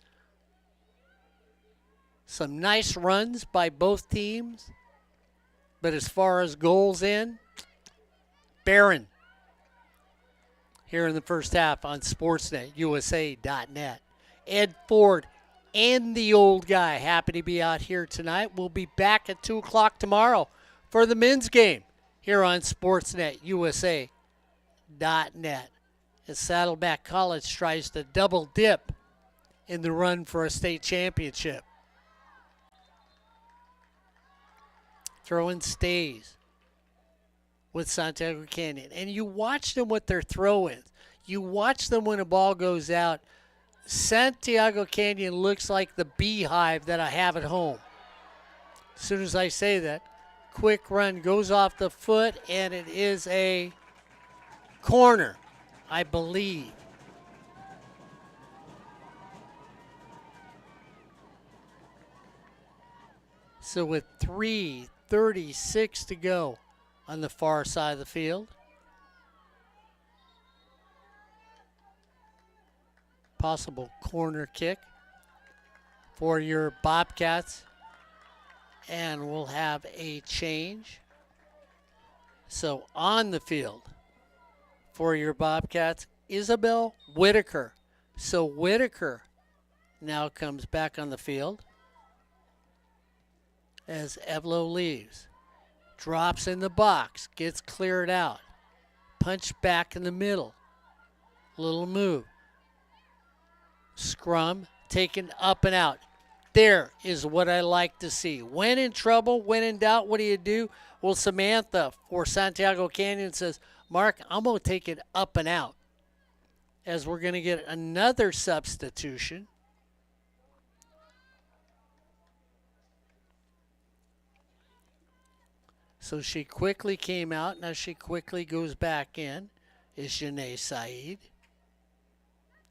Some nice runs by both teams. But as far as goals in, barren. Here in the first half on SportsNetUSA.net. Ed Ford and the old guy happy to be out here tonight. We'll be back at 2 o'clock tomorrow for the men's game here on SportsNetUSA.net. As Saddleback College tries to double dip in the run for a state championship. Throw-in stays with Santiago Canyon. And you watch them with their throw-ins. You watch them when a ball goes out. Santiago Canyon looks like the beehive that I have at home. As soon as I say that, quick run goes off the foot, and it is a corner, I believe. So with 3:36 to go on the far side of the field. Possible corner kick for your Bobcats. And we'll have a change. So on the field for your Bobcats, Isabel Whitaker. So Whitaker now comes back on the field as Evlo leaves. Drops in the box, gets cleared out. Punch back in the middle. Little move. Scrum taken up and out. there is what I like to see. When in trouble, when in doubt, what do? Well, Samantha for Santiago Canyon says, Mark, I'm going to take it up and out, as we're going to get another substitution. So she quickly came out. Now she quickly goes back in, is Janae Saeed.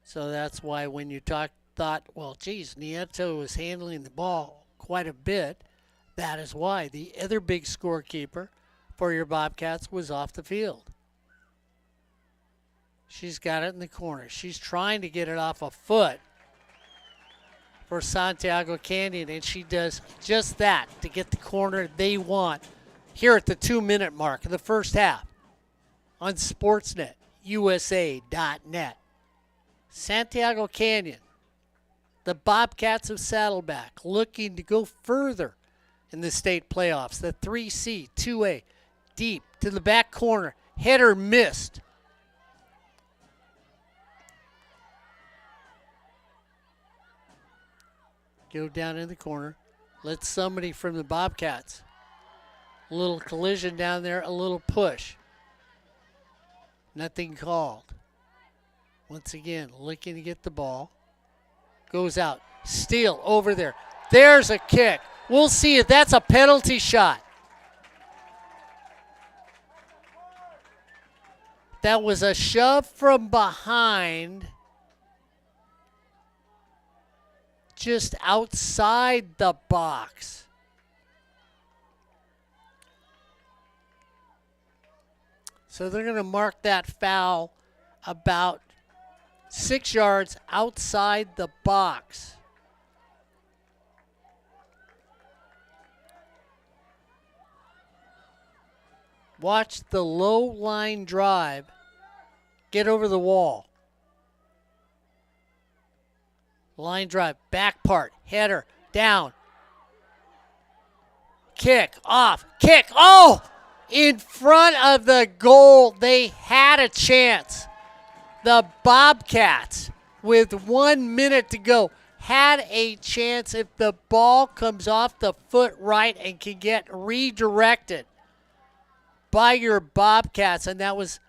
So that's why when you thought, well, geez, Nieto was handling the ball quite a bit, that is why the other big scorekeeper for your Bobcats was off the field. She's got it in the corner. She's trying to get it off a foot for Santiago Canyon, and she does just that to get the corner they want here at the 2-minute mark of the first half on Sportsnet, USA.net. Santiago Canyon, the Bobcats of Saddleback, looking to go further in the state playoffs. The 3C, 2A, deep to the back corner. Header missed. Go down in the corner. Let somebody from the Bobcats. A little collision down there, a little push. Nothing called. Once again, looking to get the ball. Goes out. Steele over there. There's a kick. We'll see if that's a penalty shot. That was a shove from behind, just outside the box. So they're going to mark that foul about 6 yards outside the box. Watch the low line drive get over the wall. Line drive, back part, header, down. Kick, off, kick, oh! In front of the goal, they had a chance. The Bobcats, with 1 minute to go, had a chance if the ball comes off the foot right and can get redirected by your Bobcats. And that was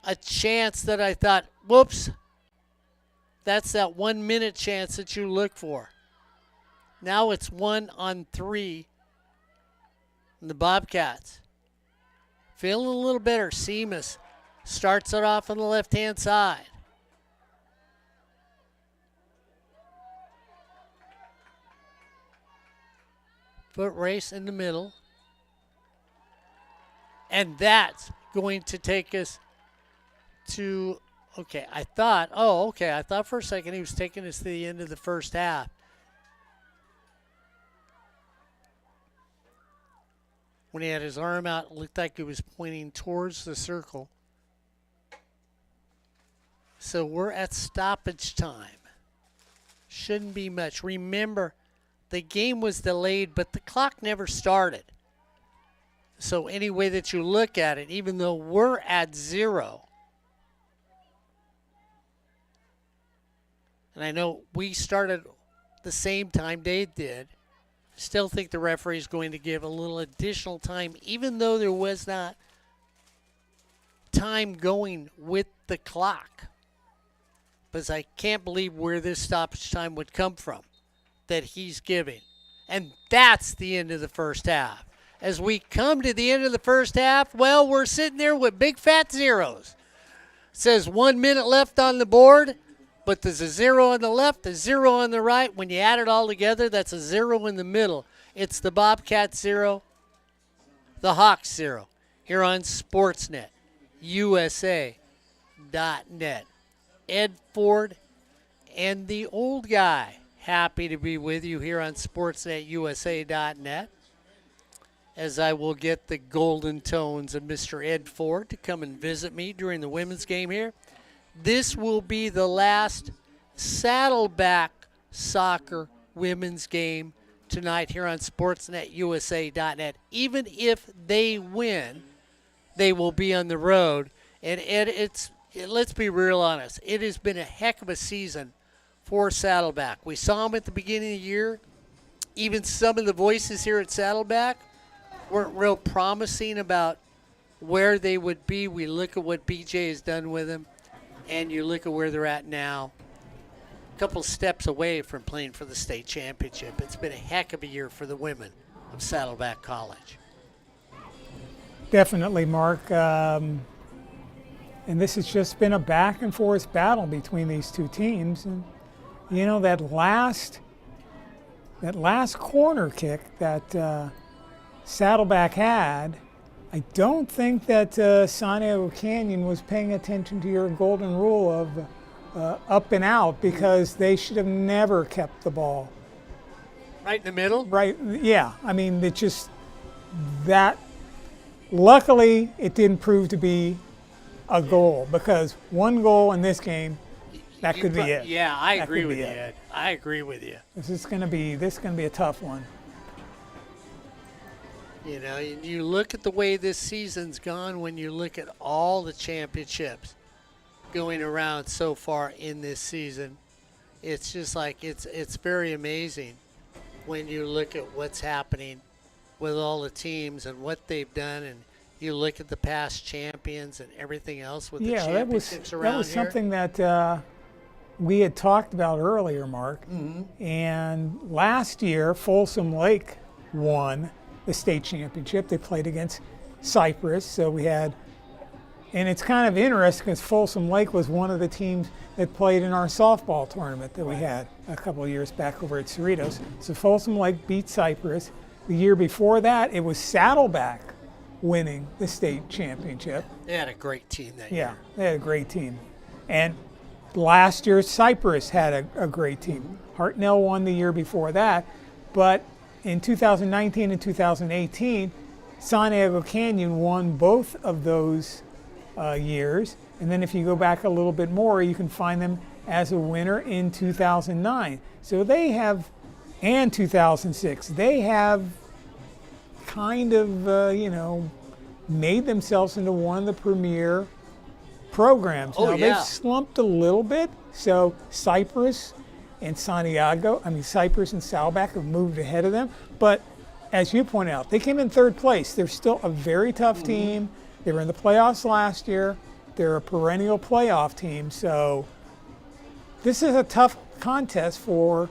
a chance that I thought, whoops, that's that 1 minute chance that you look for. Now it's 1-on-3. And the Bobcats feeling a little better. Seamus starts it off on the left-hand side. Foot race in the middle. And that's going to take us to, I thought for a second he was taking us to the end of the first half. When he had his arm out, it looked like he was pointing towards the circle. So we're at stoppage time. Shouldn't be much. Remember, the game was delayed, but the clock never started. So any way that you look at it, even though we're at 0, and I know we started the same time they did, still think the referee is going to give a little additional time, even though there was not time going with the clock. Because I can't believe where this stoppage time would come from that he's giving. And that's the end of the first half. As we come to the end of the first half, well, we're sitting there with big fat zeros. It says 1 minute left on the board, but there's a 0 on the left, a 0 on the right. When you add it all together, that's a 0 in the middle. It's the Bobcats 0, the Hawks 0, here on Sportsnet, USA.net. Ed Ford and the old guy, happy to be with you here on Sportsnet, USA.net. As I will get the golden tones of Mr. Ed Ford to come and visit me during the women's game here. This will be the last Saddleback soccer women's game tonight here on SportsNetUSA.net. Even if they win, they will be on the road. And Ed, let's be real honest. It has been a heck of a season for Saddleback. We saw them at the beginning of the year. Even some of the voices here at Saddleback weren't real promising about where they would be. We look at what BJ has done with them, and you look at where they're at now. A couple steps away from playing for the state championship. It's been a heck of a year for the women of Saddleback College. Definitely, Mark. And this has just been a back and forth battle between these two teams. And you know, that last corner kick that Saddleback had, I don't think that Santiago Canyon was paying attention to your golden rule of up and out, because they should have never kept the ball. Right in the middle? Right, yeah. I mean, it just, that, luckily, it didn't prove to be a goal, because one goal in this game, that could be it. Yeah, I agree with you, Ed. I agree with you. This is going to be a tough one. You know, you look at the way this season's gone when you look at all the championships going around so far in this season. It's just like it's very amazing when you look at what's happening with all the teams and what they've done, and you look at the past champions and everything else with the championships around here. That was something that we had talked about earlier, Mark. Mm-hmm. And last year, Folsom Lake won the state championship. They played against Cypress, so we had. And it's kind of interesting because Folsom Lake was one of the teams that played in our softball tournament that we had a couple of years back over at Cerritos. So Folsom Lake beat Cypress. The year before that, it was Saddleback winning the state championship. They had a great team that year. Yeah, they had a great team. And last year, Cypress had a great team. Hartnell won the year before that. But in 2019 and 2018, Santiago Canyon won both of those years, and then if you go back a little bit more, you can find them as a winner in 2009. So they have, and 2006, they have kind of, made themselves into one of the premier programs. Oh, now, yeah. They've slumped a little bit, so Cypress and Cypress and Saddleback have moved ahead of them, but as you point out, they came in third place. They're still a very tough team. They were in the playoffs last year. They're a perennial playoff team. So this is a tough contest for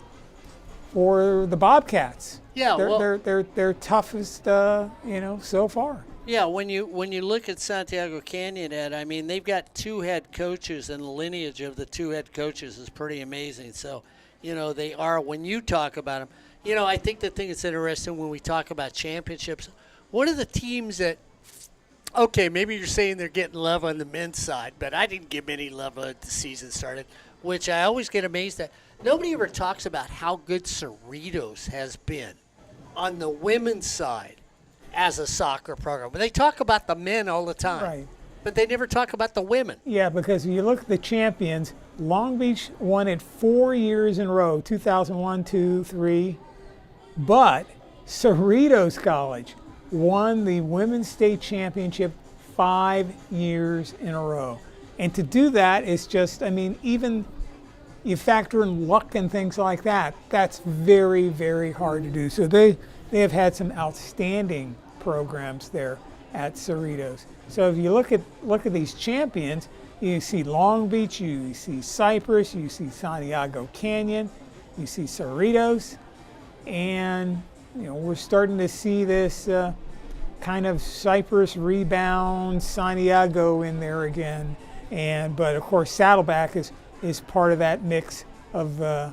the Bobcats. Yeah, they're toughest, so far. Yeah, when you look at Santiago Canyon, Ed, I mean, they've got two head coaches, and the lineage of the two head coaches is pretty amazing. So, they are, when you talk about them, I think the thing that's interesting when we talk about championships, what are the teams that, okay, maybe you're saying they're getting love on the men's side, but I didn't give them any love when the season started, which I always get amazed at. Nobody ever talks about how good Cerritos has been on the women's side as a soccer program. But they talk about the men all the time, Right. but they never talk about the women. Yeah, because if you look at the champions, Long Beach won it 4 years in a row, 2001, 2, 3. But Cerritos College won the women's state championship 5 years in a row. And to do that is just, even you factor in luck and things like that, that's very, very hard to do. So they have had some outstanding programs there at Cerritos. So if you look at these champions, you see Long Beach, you see Cypress, you see Santiago Canyon, you see Cerritos, and we're starting to see this kind of Cypress rebound, Santiago in there again, but of course Saddleback is part of that mix of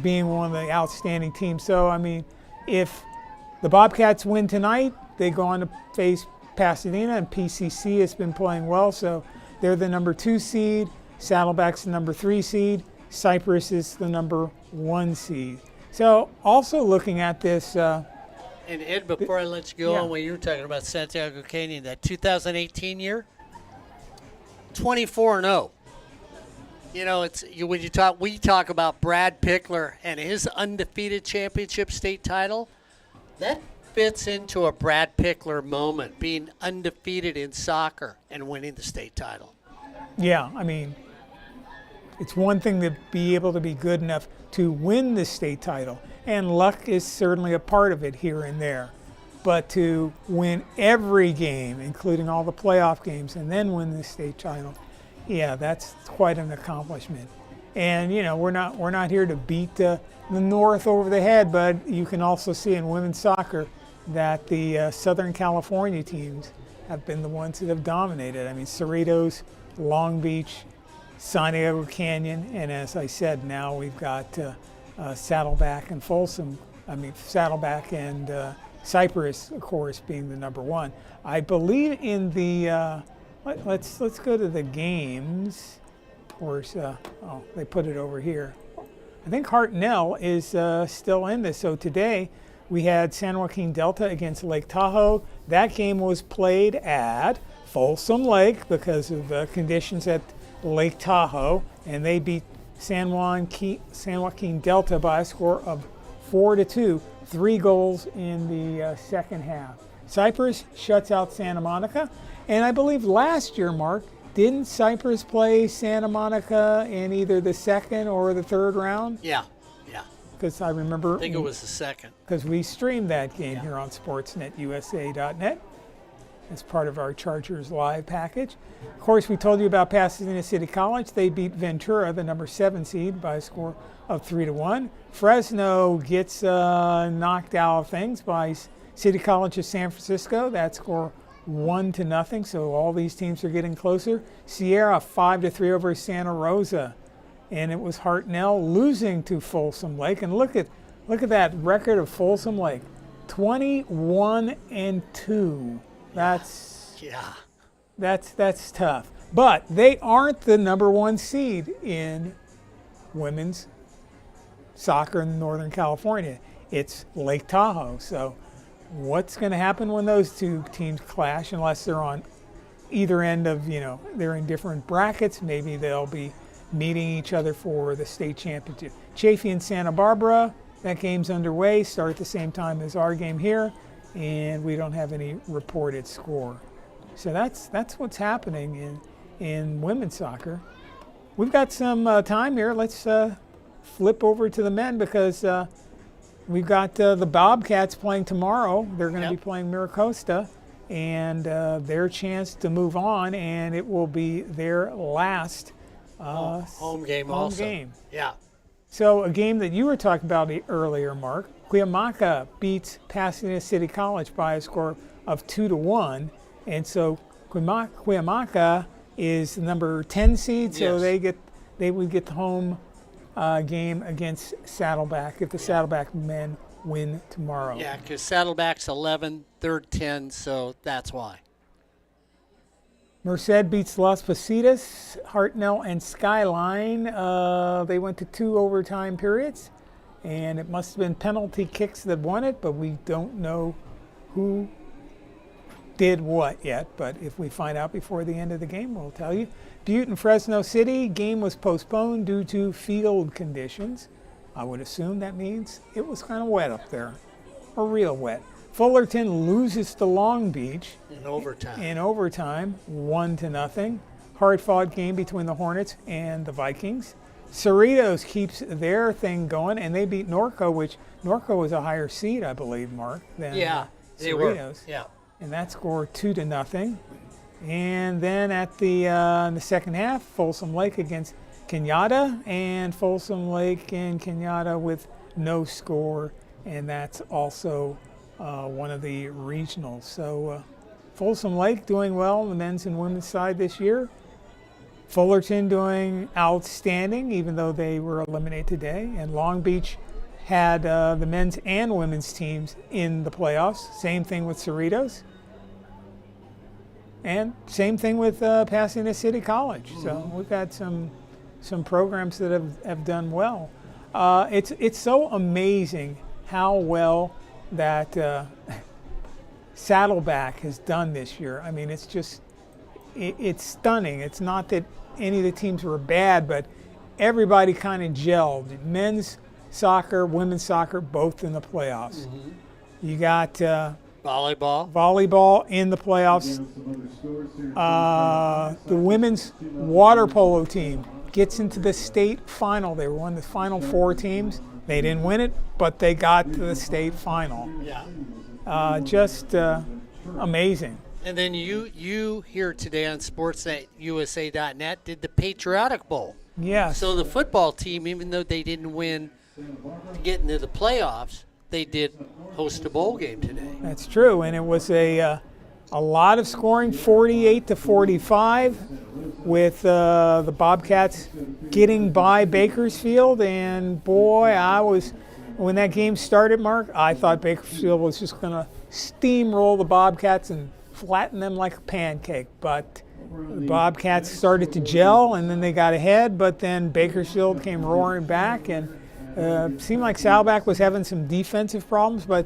being one of the outstanding teams. So if the Bobcats win tonight, they go on to face Pasadena, and PCC has been playing well, so they're the number 2 seed. Saddleback's the number 3 seed. Cypress is the number 1 seed. So also looking at this. And Ed, before I let you go on, when you were talking about Santiago Canyon, that 2018 year, 24-0. When we talk about Brad Pickler and his undefeated championship state title, that fits into a Brad Pickler moment, being undefeated in soccer and winning the state title. Yeah, it's one thing to be able to be good enough to win the state title, and luck is certainly a part of it here and there. But to win every game, including all the playoff games, and then win the state title, yeah, that's quite an accomplishment. And we're not here to beat the North over the head, but you can also see in women's soccer that the Southern California teams have been the ones that have dominated. I mean, Cerritos, Long Beach, Santiago Canyon, and as I said, now we've got Saddleback and Folsom. I mean, Saddleback and Cypress, of course, being the number one. I believe in the let's go to the games. Of course, they put it over here. I think Hartnell is still in this. So today we had San Joaquin Delta against Lake Tahoe. That game was played at Folsom Lake because of conditions at Lake Tahoe, and they beat San Joaquin Delta by a score of 4-2, 3 goals in the second half. Cypress shuts out Santa Monica, and I believe last year, Mark, didn't Cypress play Santa Monica in either the second or the third round? Yeah. Because I remember. I think it was the second. Because we streamed that game here on SportsNetUSA.net as part of our Chargers Live package. Of course, we told you about Pasadena City College. They beat Ventura, the number 7 seed, by a score of 3-1. Fresno gets knocked out of things by City College of San Francisco. That score 1-0. So all these teams are getting closer. Sierra 5-3 over Santa Rosa, and it was Hartnell losing to Folsom Lake. And look at that record of Folsom Lake, 21-2. That's tough. But they aren't the number 1 seed in women's soccer in Northern California. It's Lake Tahoe. So what's going to happen when those two teams clash, unless they're on either end of, they're in different brackets? Maybe they'll be meeting each other for the state championship. Chaffee and Santa Barbara, that game's underway, start at the same time as our game here, and we don't have any reported score. So that's what's happening in women's soccer. We've got some time here. Let's flip over to the men because we've got the Bobcats playing tomorrow. They're going to be playing Miracosta, and their chance to move on, and it will be their last home game. Yeah. So a game that you were talking about earlier, Mark, Cuyamaca beats Pasadena City College by a score of 2-1, and so Cuyamaca is the number 10 seed, so they would get the home game against Saddleback if the Saddleback men win tomorrow. Yeah, because Saddleback's 11, they're 10, so that's why. Merced beats Las Positas, Hartnell and Skyline. They went to 2 overtime periods, and it must have been penalty kicks that won it, but we don't know who did what yet. But if we find out before the end of the game, we'll tell you. Butte and Fresno City, game was postponed due to field conditions. I would assume that means it was kind of wet up there, or real wet. Fullerton loses to Long Beach in overtime. 1-0. Hard-fought game between the Hornets and the Vikings. Cerritos keeps their thing going, and they beat Norco, which Norco was a higher seed, I believe, Mark, than they were. Cerritos. Yeah. And that score 2-0. And then at the in the second half, Folsom Lake against Kenyatta, and Folsom Lake and Kenyatta with no score, and that's also one of the regionals. So Folsom Lake doing well on the men's and women's side this year. Fullerton doing outstanding, even though they were eliminated today. And Long Beach had the men's and women's teams in the playoffs. Same thing with Cerritos. And same thing with Pasadena City College. So we've had some programs that have done well. It's so amazing how well that Saddleback has done this year. I mean, it's just, it's stunning. It's not that any of the teams were bad, but everybody kind of gelled. Men's soccer, women's soccer, both in the playoffs. You got volleyball in the playoffs. The women's water polo team gets into the state final. They were one of the final 4 teams. They didn't win it, but they got to the state final. Yeah. Just amazing. And then you here today on SportsNetUSA.net did the Patriotic Bowl. Yes. So the football team, even though they didn't win to get into the playoffs, they did host a bowl game today. That's true, and it was a lot of scoring, 48-45, with the Bobcats getting by Bakersfield. And boy, when that game started, Mark, I thought Bakersfield was just going to steamroll the Bobcats and flatten them like a pancake. But the Bobcats started to gel, and then they got ahead, but then Bakersfield came roaring back, and seemed like Saddleback was having some defensive problems, but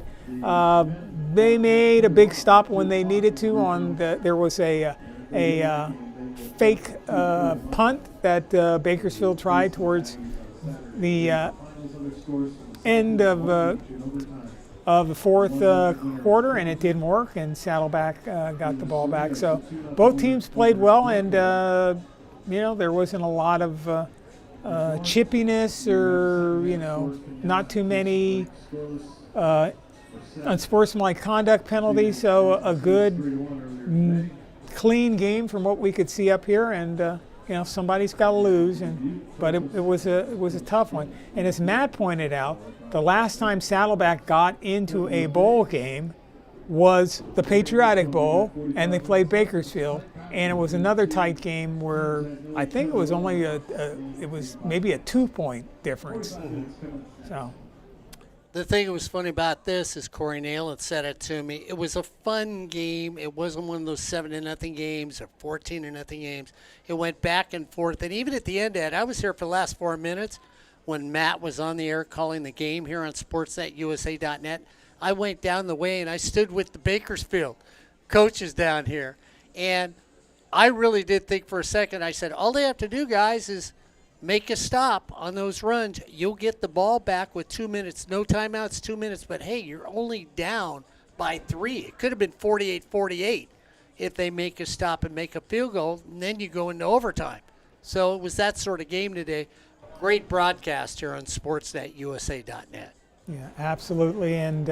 they made a big stop when they needed to. There was a fake punt that Bakersfield tried towards the end of the fourth quarter, and it didn't work, and Saddleback got the ball back. So both teams played well, and there wasn't a lot of chippiness or not too many unsportsmanlike conduct penalties. So a good, clean game from what we could see up here, and somebody's got to lose, but it was a tough one. And as Matt pointed out, the last time Saddleback got into a bowl game was the Patriotic Bowl, and they played Bakersfield, and it was another tight game where I think it was only maybe a 2-point difference. So the thing that was funny about this is Corey Nayland said it to me. It was a fun game. It wasn't one of those 7-0 games or 14-0 games. It went back and forth, and even at the end, Ed, I was here for the last 4 minutes when Matt was on the air calling the game here on SportsNetUSA.net. I went down the way and I stood with the Bakersfield coaches down here, and I really did think for a second. I said, all they have to do, guys, is make a stop on those runs. You'll get the ball back with 2 minutes. No timeouts, 2 minutes. But, hey, you're only down by 3. It could have been 48-48 if they make a stop and make a field goal, and then you go into overtime. So it was that sort of game today. Great broadcast here on SportsNetUSA.net. Yeah, absolutely. And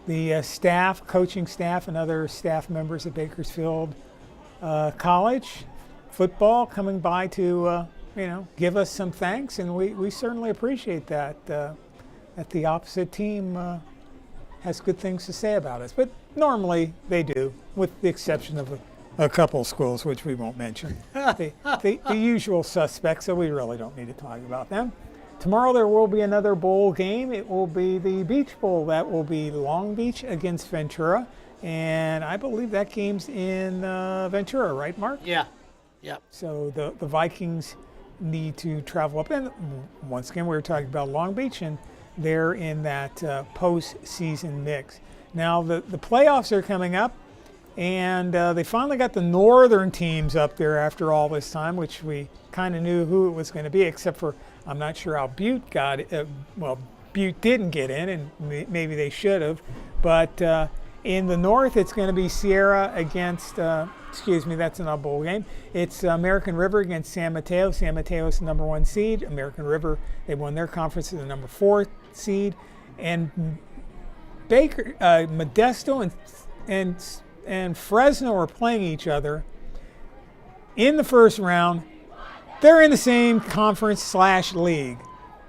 the staff, coaching staff, and other staff members at Bakersfield College football coming by to give us some thanks, and we certainly appreciate that the opposite team has good things to say about us. But normally they do, with the exception of a couple schools which we won't mention. the usual suspects, so we really don't need to talk about them. Tomorrow there will be another bowl game. It will be the Beach Bowl. That will be Long Beach against Ventura, and I believe that game's in Ventura, right, Mark? Yeah. Yep. So the Vikings need to travel up. And once again, we were talking about Long Beach, and they're in that postseason mix. Now the playoffs are coming up, and they finally got the northern teams up there after all this time, which we kind of knew who it was going to be, except for I'm not sure how Butte got it. Butte didn't get in, and maybe they should have. But in the north, it's going to be Sierra against, that's an bowl game. It's American River against San Mateo. San Mateo is the number 1 seed. American River, they won their conference as the number 4 seed. And Modesto and Fresno are playing each other in the first round. They're in the same conference/league.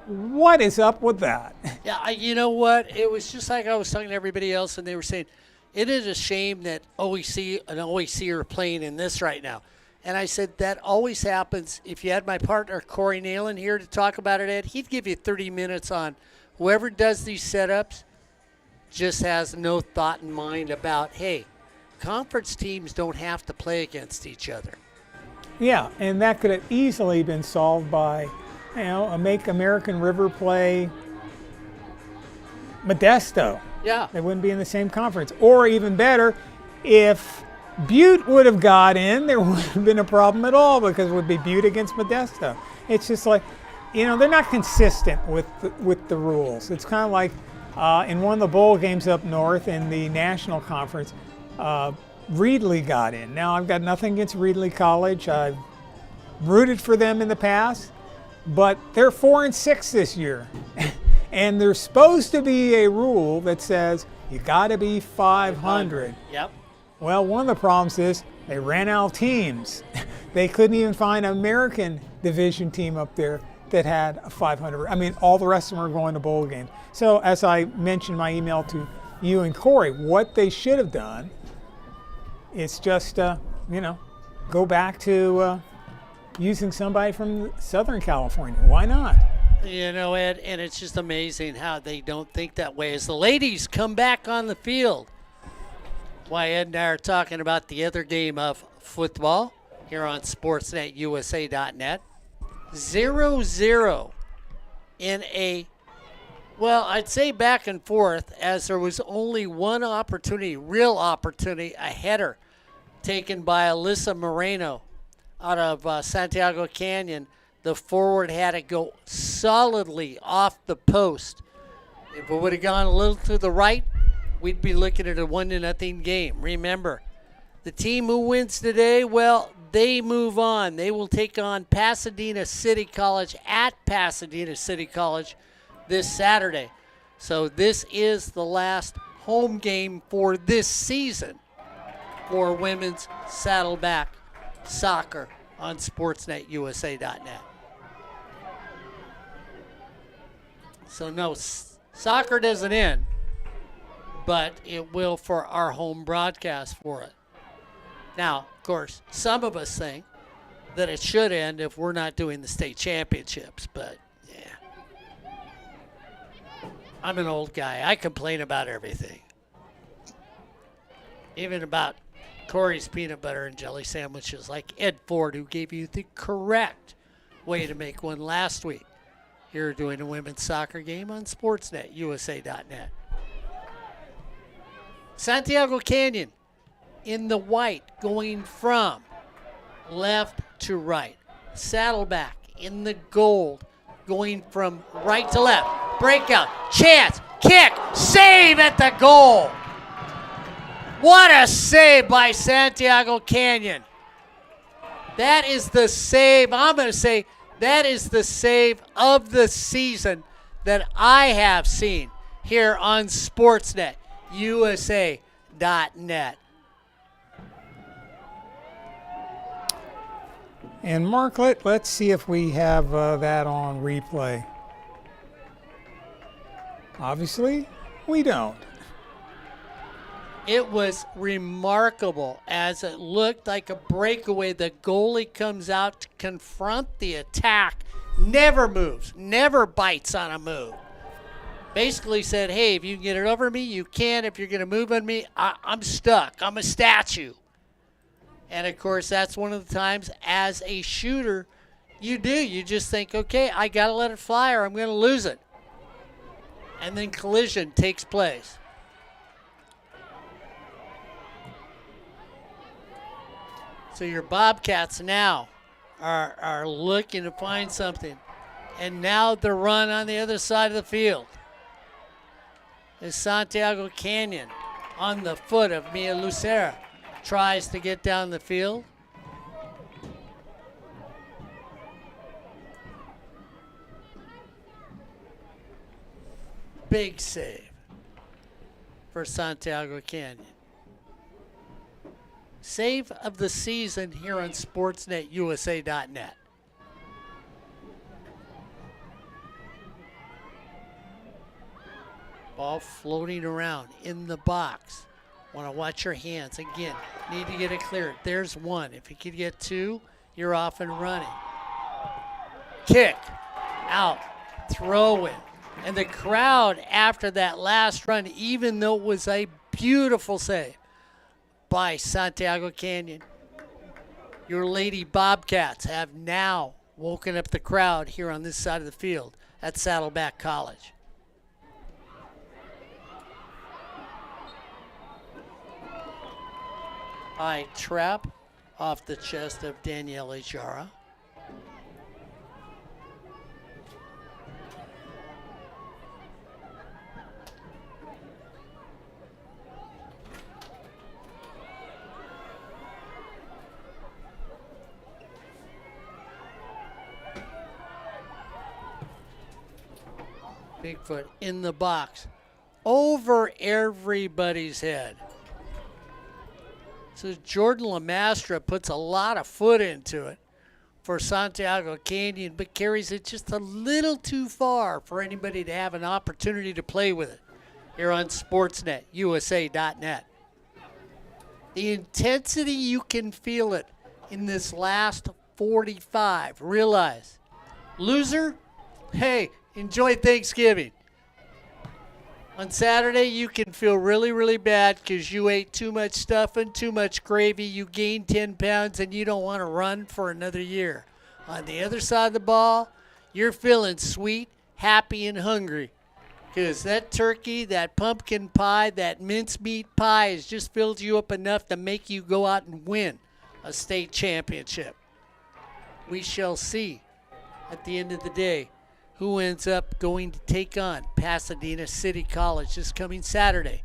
What is up with that? Yeah, you know what? It was just like I was talking to everybody else, and they were saying, it is a shame that OEC and OEC are playing in this right now. And I said, that always happens. If you had my partner, Corey Nayland, here to talk about it, Ed, he'd give you 30 minutes on whoever does these setups just has no thought in mind about, hey, conference teams don't have to play against each other. Yeah, and that could have easily been solved by, make American River play Modesto. Yeah. They wouldn't be in the same conference. Or even better, if Butte would have got in, there wouldn't have been a problem at all, because it would be Butte against Modesto. It's just like, they're not consistent with the rules. It's kind of like in one of the bowl games up north in the National Conference, Reedley got in. Now, I've got nothing against Reedley College. I've rooted for them in the past, but they're 4-6 this year. And there's supposed to be a rule that says you got to be 500. Yep. Well, one of the problems is they ran out of teams. They couldn't even find an American division team up there that had a 500. I mean, all the rest of them are going to bowl games. So as I mentioned in my email to you and Corey, what they should have done is just, go back to using somebody from Southern California. Why not? Ed, and it's just amazing how they don't think that way. As the ladies come back on the field, why Ed and I are talking about the other game of football here on SportsNetUSA.net. 0-0 in a, I'd say back and forth, as there was only one opportunity, real opportunity, a header taken by Alyssa Moreno out of Santiago Canyon. The forward had to go solidly off the post. If it would have gone a little to the right, we'd be looking at a 1-0 game. Remember, the team who wins today, they move on. They will take on Pasadena City College at Pasadena City College this Saturday. So this is the last home game for this season for women's Saddleback soccer on SportsNetUSA.net. So no, soccer doesn't end, but it will for our home broadcast for it. Now, of course, some of us think that it should end if we're not doing the state championships, but yeah. I'm an old guy. I complain about everything. Even about Corey's peanut butter and jelly sandwiches, like Ed Ford, who gave you the correct way to make one last week. Here doing a women's soccer game on SportsNetUSA.net. Santiago Canyon in the white going from left to right. Saddleback in the gold going from right to left. Breakout, chance, kick, save at the goal. What a save by Santiago Canyon. That is the save, I'm going to say, that is the save of the season that I have seen here on SportsNetUSA.net. And Mark, let's see if we have that on replay. Obviously, we don't. It was remarkable as it looked like a breakaway. The goalie comes out to confront the attack, never moves, never bites on a move. Basically said, hey, if you can get it over me, you can. If you're going to move on me, I'm stuck. I'm a statue. And, of course, that's one of the times as a shooter you do. You just think, okay, I got to let it fly or I'm going to lose it. And then collision takes place. So your Bobcats now are looking to find something. And now the run on the other side of the field is Santiago Canyon on the foot of Mia Lucera. Tries to get down the field. Big save for Santiago Canyon. Save of the season here on SportsNetUSA.net. Ball floating around in the box. Want to watch your hands. Again, need to get it cleared. There's one. If you could get two, you're off and running. Kick. Out. Throw in. And the crowd after that last run, even though it was a beautiful save by Santiago Canyon, your Lady Bobcats have now woken up the crowd here on this side of the field at Saddleback College. High trap off the chest of Daniele Jara. Bigfoot in the box. Over everybody's head. So Jordan Lamastra puts a lot of foot into it for Santiago Canyon, but carries it just a little too far for anybody to have an opportunity to play with it here on Sportsnet, USA.net. The intensity, you can feel it in this last 45. Realize, loser, hey, enjoy Thanksgiving. On Saturday, you can feel really, really bad because you ate too much stuffing, too much gravy, you gained 10 pounds, and you don't want to run for another year. On the other side of the ball, you're feeling sweet, happy, and hungry because that turkey, that pumpkin pie, that mincemeat pie has just filled you up enough to make you go out and win a state championship. We shall see at the end of the day who ends up going to take on Pasadena City College this coming Saturday.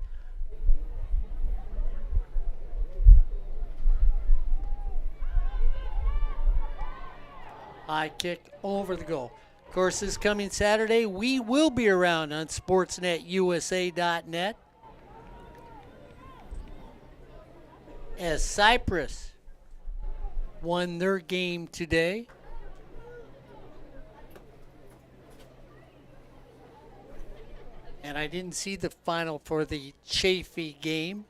High kick over the goal. Of course, this coming Saturday, we will be around on SportsNetUSA.net as Cyprus won their game today. And I didn't see the final for the Chaffee game.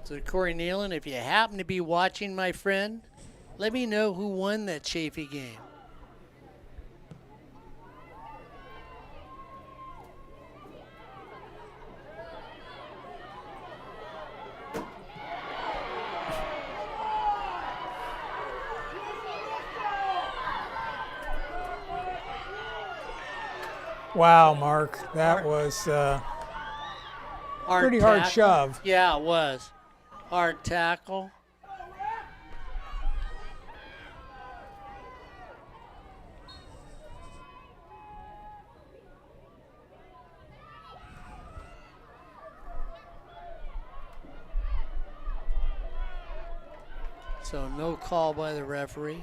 So Corey Nealon, if you happen to be watching, my friend, let me know who won that Chaffee game. Wow, Mark, that was pretty hard tackle. shove. Yeah, it was. Hard tackle. So no call by the referee.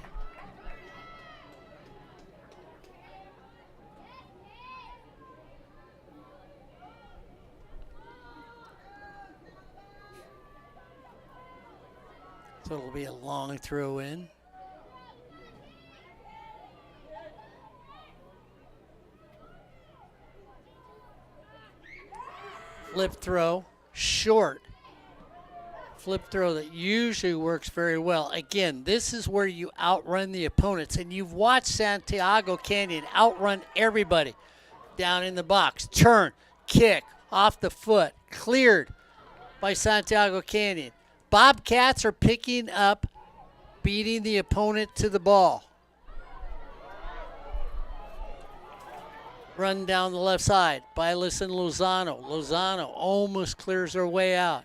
So it'll be a long throw in. Flip throw, short. Flip throw that usually works very well. Again, this is where you outrun the opponents, and you've watched Santiago Canyon outrun everybody down in the box. Turn, kick, off the foot, cleared by Santiago Canyon. Bobcats are picking up, beating the opponent to the ball. Run down the left side by Listen Lozano. Lozano almost clears her way out.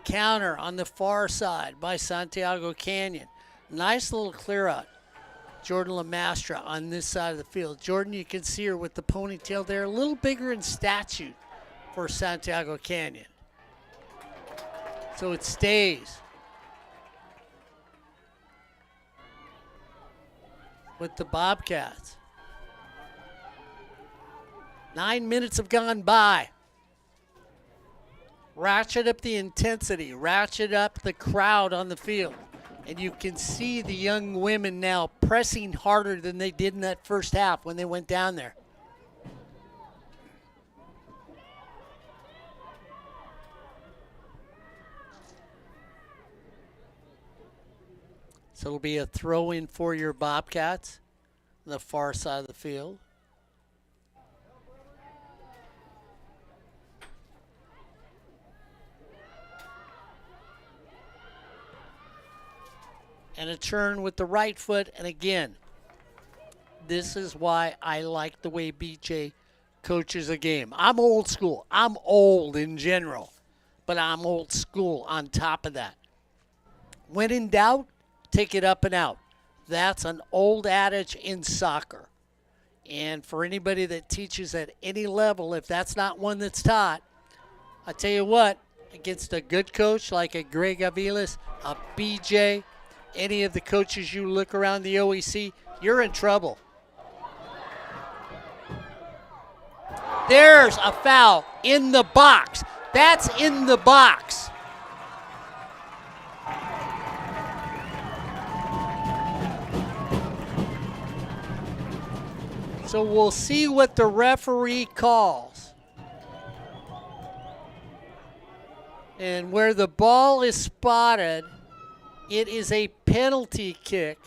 Counter on the far side by Santiago Canyon. Nice little clear out. Jordan Lamastra on this side of the field. Jordan, you can see her with the ponytail there, a little bigger in stature for Santiago Canyon. So it stays with the Bobcats. 9 minutes have gone by. Ratchet up the intensity, ratchet up the crowd on the field. And you can see the young women now pressing harder than they did in that first half when they went down there. So it'll be a throw in for your Bobcats on the far side of the field. And a turn with the right foot. And again, this is why I like the way BJ coaches a game. I'm old school. I'm old in general, but I'm old school on top of that. When in doubt, take it up and out. That's an old adage in soccer. And for anybody that teaches at any level, if that's not one that's taught, I tell you what, against a good coach like a Greg Aviles, a BJ, any of the coaches you look around the OEC, you're in trouble. There's a foul in the box. That's in the box. So we'll see what the referee calls. And where the ball is spotted, it is a penalty kick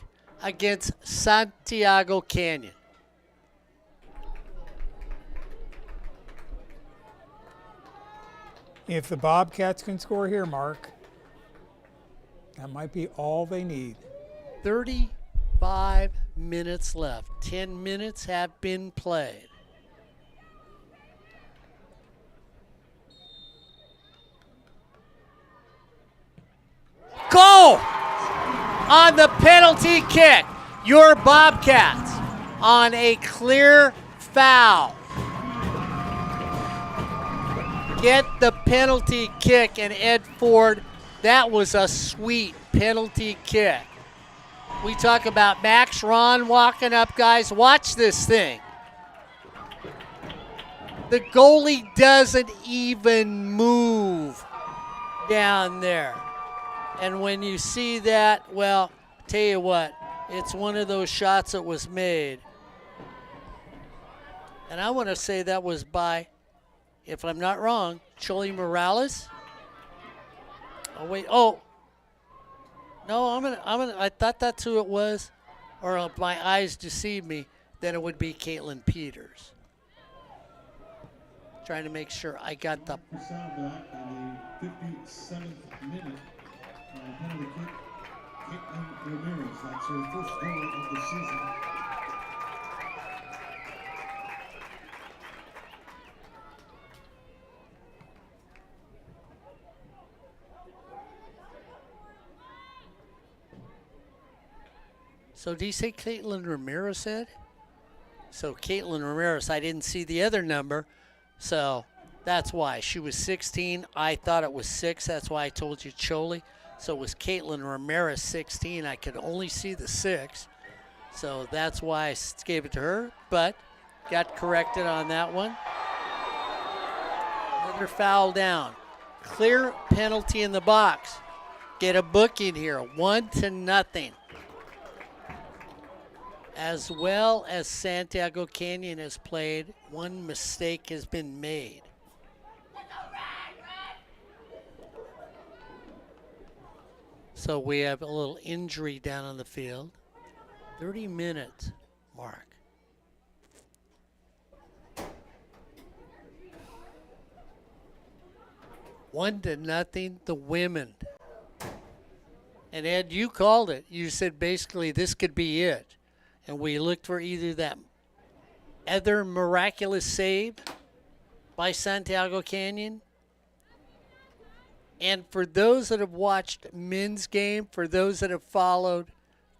against Santiago Canyon. If the Bobcats can score here, Mark, that might be all they need. 35 minutes left. 10 minutes have been played. Goal on the penalty kick. Your Bobcats on a clear foul get the penalty kick, and Ed Ford, that was a sweet penalty kick. We talk about Max Ron walking up, guys. Watch this thing. The goalie doesn't even move down there. And when you see that, well, tell you what, it's one of those shots that was made. And I want to say that was by, if I'm not wrong, Choli Morales. Oh wait, oh. No, I thought that's who it was, or if my eyes deceived me, then it would be Caitlin Peters. Trying to make sure I got the. For Saddleback in the 57th minute, penalty kick, Caitlin Ramirez. That's her first goal of the season. So did you say Caitlin Ramirez said? So Caitlin Ramirez, I didn't see the other number, so that's why. She was 16. I thought it was 6. That's why I told you Choli. So it was Caitlin Ramirez 16. I could only see the 6. So that's why I gave it to her, but got corrected on that one. Another foul down. Clear penalty in the box. Get a booking here, 1-0. As well as Santiago Canyon has played, one mistake has been made. So we have a little injury down on the field. 30 minutes, Mark. One to nothing, the women. And Ed, you called it. You said basically this could be it. And we looked for either that other miraculous save by Santiago Canyon. And for those that have watched men's game, for those that have followed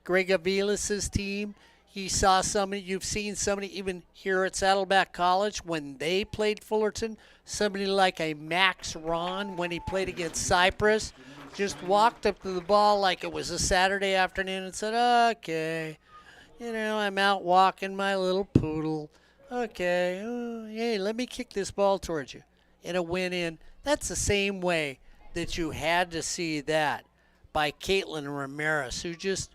Greg Avilas' team, he saw somebody, you've seen somebody even here at Saddleback College when they played Fullerton, somebody like a Max Ron when he played against Cyprus, just walked up to the ball like it was a Saturday afternoon and said, okay. You know, I'm out walking my little poodle. Okay, hey, let me kick this ball towards you. And it went in. That's the same way that you had to see that by Caitlin Ramirez, who just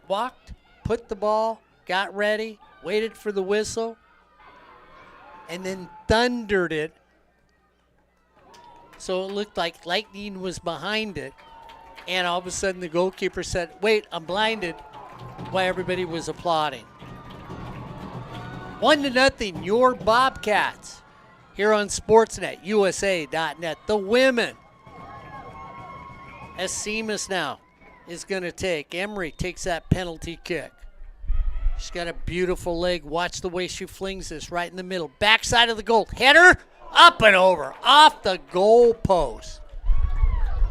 walked, put the ball, got ready, waited for the whistle, and then thundered it. So it looked like lightning was behind it. And all of a sudden the goalkeeper said, wait, I'm blinded. Why everybody was applauding. 1-0, your Bobcats here on Sportsnet, USA.net. The women. As Seamus now is going to take. Emery takes that penalty kick. She's got a beautiful leg. Watch the way she flings this right in the middle. Backside of the goal. Header up and over. Off the goal post.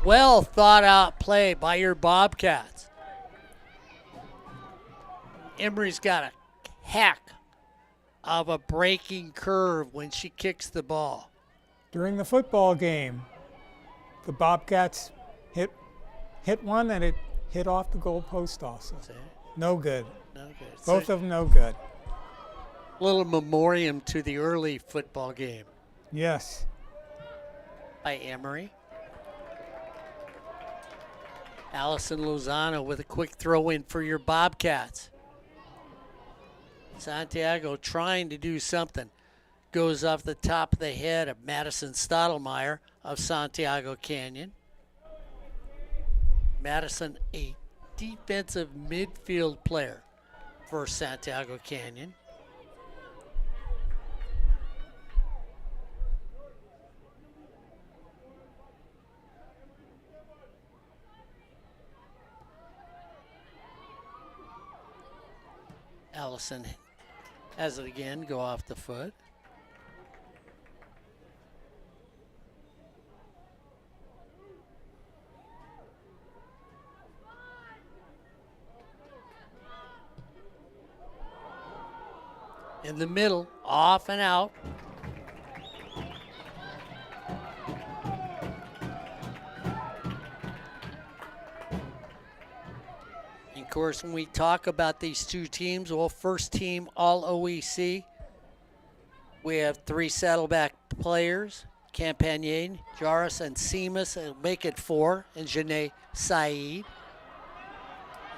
Well thought out play by your Bobcats. Emery's got a heck of a breaking curve when she kicks the ball. During the football game, the Bobcats hit one and it hit off the goal post also. No good. No good. Both of them no good. Little memoriam to the early football game Yes. by Emery. Allison Lozano with a quick throw in for your Bobcats. Santiago trying to do something. Goes off the top of the head of Madison Stottlemyre of Santiago Canyon. Madison, a defensive midfield player for Santiago Canyon. Allison has it again, go off the foot. In the middle, off and out. Of course, when we talk about these two teams, well, first team all OEC, we have 3 Saddleback players, Campagnen, Jaris, and Seamus. It'll make it 4, and Janae Saeed.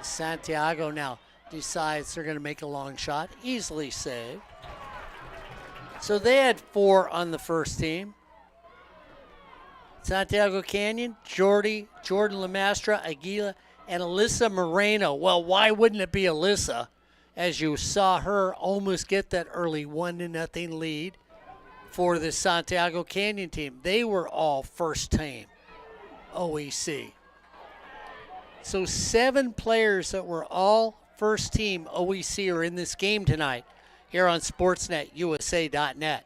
Santiago now decides they're going to make a long shot, easily saved. So they had 4 on the first team. Santiago Canyon, Jordan Lamastra, Aguila, and Alyssa Moreno. Well, why wouldn't it be Alyssa? As you saw her almost get that early 1-0 lead for the Santiago Canyon team. They were all first team OEC. So 7 players that were all first team OEC are in this game tonight here on SportsNetUSA.net.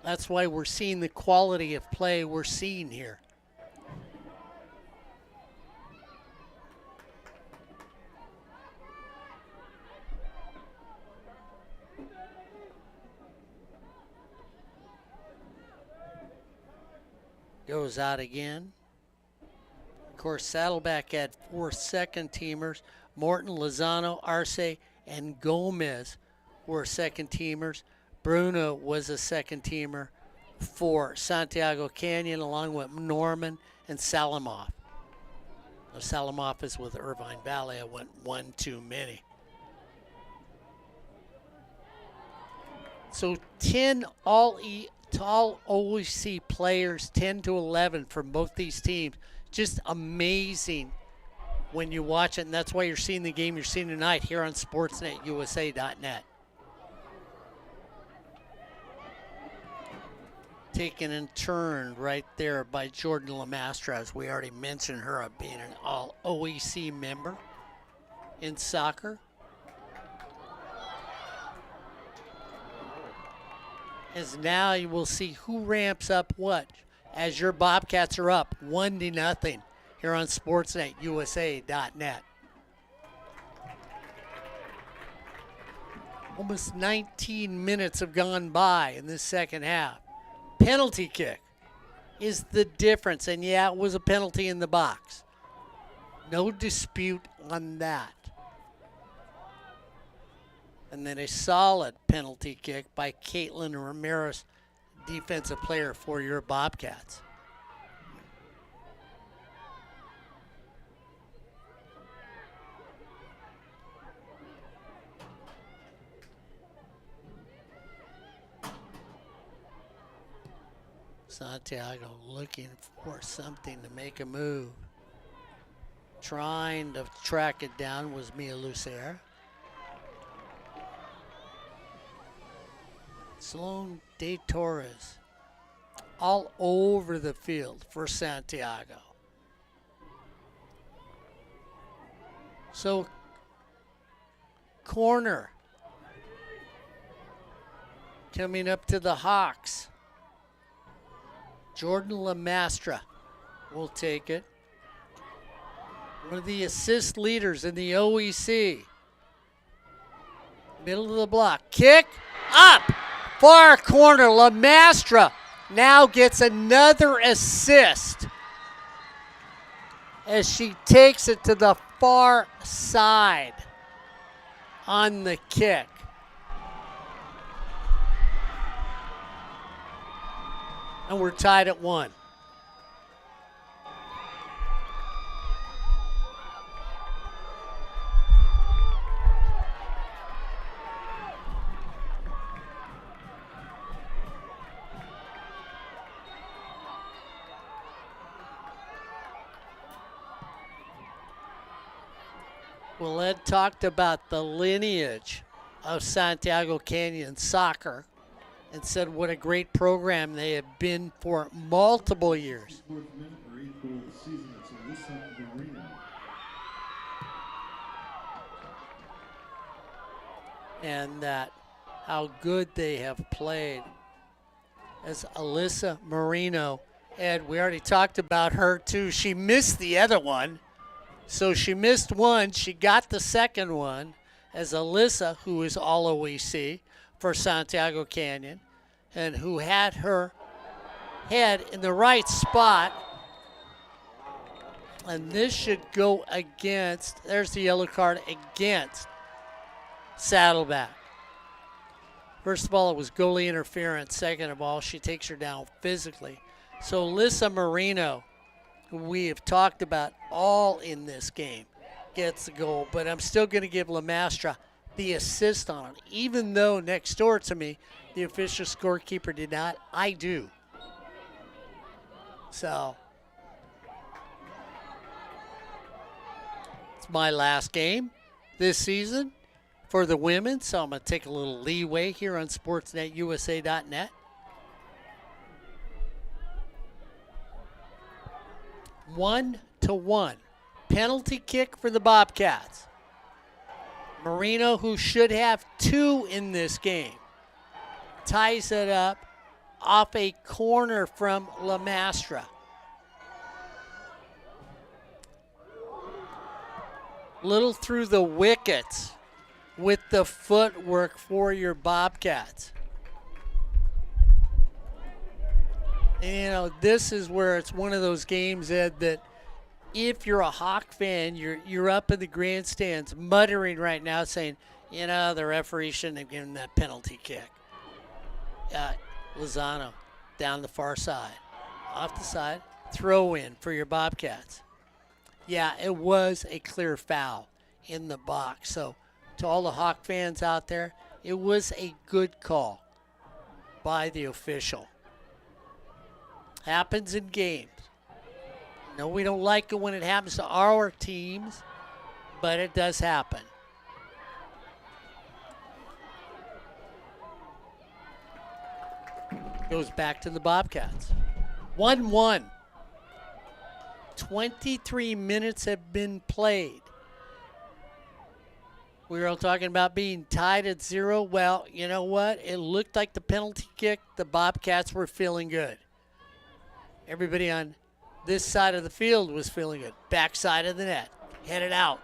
That's why we're seeing the quality of play we're seeing here. Goes out again. Of course, Saddleback had 4 second-teamers. Morton, Lozano, Arce, and Gomez were second-teamers. Bruno was a second-teamer for Santiago Canyon, along with Norman and Salamoff. Now, Salamoff is with Irvine Valley. I went 1 too many. So 10 all OEC players, 10 to 11 from both these teams. Just amazing when you watch it, and that's why you're seeing the game you're seeing tonight here on SportsNetUSA.net. Taken and turned right there by Jordan Lamastra, as we already mentioned her being an all OEC member in soccer. As now you will see who ramps up what as your Bobcats are up 1-0 here on SportsNetUSA.net. Almost 19 minutes have gone by in this second half. Penalty kick is the difference, and yeah, it was a penalty in the box. No dispute on that. And then a solid penalty kick by Caitlin Ramirez, defensive player for your Bobcats. Santiago looking for something to make a move. Trying to track it down was Mia Lucera. Sloan De Torres all over the field for Santiago. So, corner coming up to the Hawks. Jordan Lamastra will take it. One of the assist leaders in the OEC. Middle of the block. Kick up. Far corner. Lamastra now gets another assist as she takes it to the far side. on the kick. And we're tied at 1. Well, Ed talked about the lineage of Santiago Canyon soccer and said what a great program they have been for multiple years. And that how good they have played. As Alyssa Marino, Ed, we already talked about her too. She missed the other one. So she missed one. She got the second one as Alyssa, who is all OEC for Santiago Canyon, and who had her head in the right spot. And this should go against, there's the yellow card, against Saddleback. First of all, it was goalie interference. Second of all, she takes her down physically. So Alyssa Marino, who we have talked about all in this game, gets the goal. But I'm still going to give LaMastra the assist on it. Even though next door to me, the official scorekeeper did not, I do. So it's my last game this season for the women. So I'm going to take a little leeway here on SportsNetUSA.net. 1-1. Penalty kick for the Bobcats. Marino, who should have 2 in this game, ties it up off a corner from LaMastra. Little through the wickets with the footwork for your Bobcats. And, you know, this is where it's one of those games, Ed, that if you're a Hawk fan, you're up in the grandstands muttering right now saying, you know, the referee shouldn't have given that penalty kick. Lozano down the far side. Off the side, throw in for your Bobcats. Yeah, it was a clear foul in the box. So to all the Hawk fans out there, it was a good call by the official. Happens in games. No, we don't like it when it happens to our teams, but it does happen. Goes back to the Bobcats. 1-1. 23 minutes have been played. We were all talking about being tied at 0. Well, you know what? It looked like the penalty kick. The Bobcats were feeling good. Everybody on this side of the field was feeling good. Back side of the net. Headed out.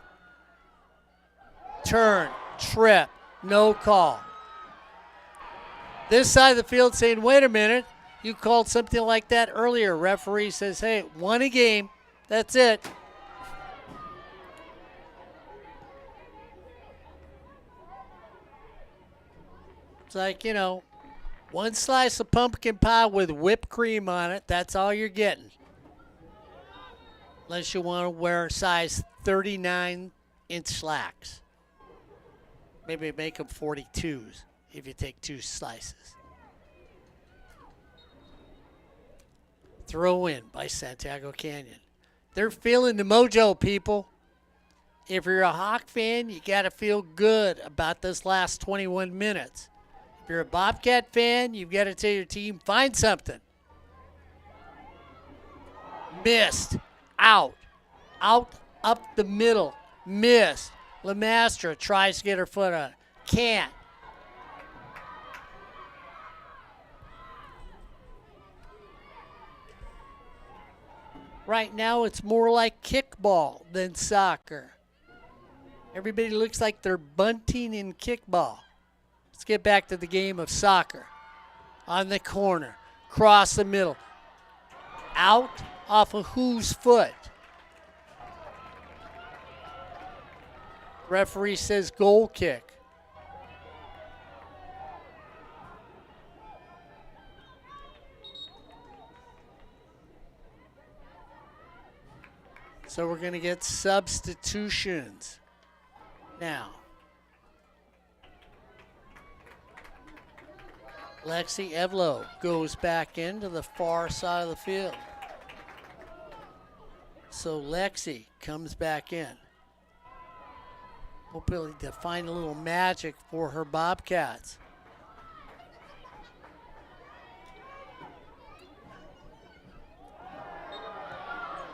Turn. Trip. No call. This side of the field saying, wait a minute. You called something like that earlier. Referee says, hey, won a game. That's it. It's like, you know, one slice of pumpkin pie with whipped cream on it. That's all you're getting. Unless you want to wear size 39-inch slacks. Maybe make them 42s if you take 2 slices. Throw in by Santiago Canyon. They're feeling the mojo, people. If you're a Hawk fan, you got to feel good about this last 21 minutes. If you're a Bobcat fan, you've got to tell your team, find something. Missed. Out. Out up the middle. Missed. LaMastra tries to get her foot on it. Can't. Right now, it's more like kickball than soccer. Everybody looks like they're bunting in kickball. Let's get back to the game of soccer. On the corner. Cross the middle. Out off of whose foot? Referee says goal kick. So we're going to get substitutions now. Lexi Evlo goes back into the far side of the field. So Lexi comes back in. Hopefully to find a little magic for her Bobcats.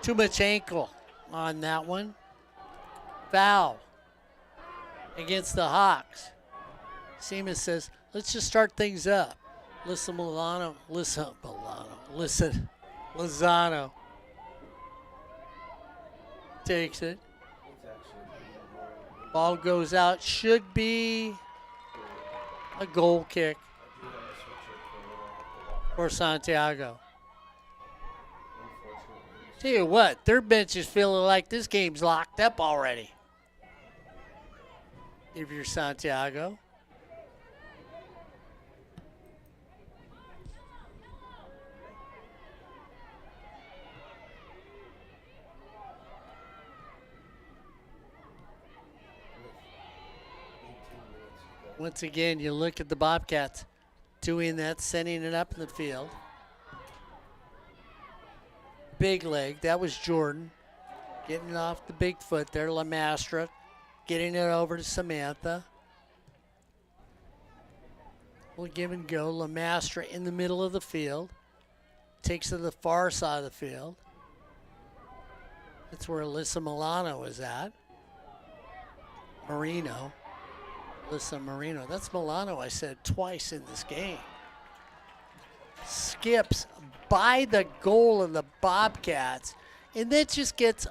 Too much ankle on that one. Foul against the Hawks. Seaman says, let's just start things up. Lozano takes it. Ball goes out. Should be a goal kick for Santiago. Tell you what, their bench is feeling like this game's locked up already. If you're Santiago. Once again, you look at the Bobcats doing that, sending it up in the field. Big leg, that was Jordan. Getting it off the big foot there, Lamastra. Getting it over to Samantha. We'll give and go. Lamastra in the middle of the field. Takes to the far side of the field. That's where Alyssa Milano is at. Marino. Alyssa Marino. That's Milano, I said twice in this game. Skips by the goal of the Bobcats, and then just gets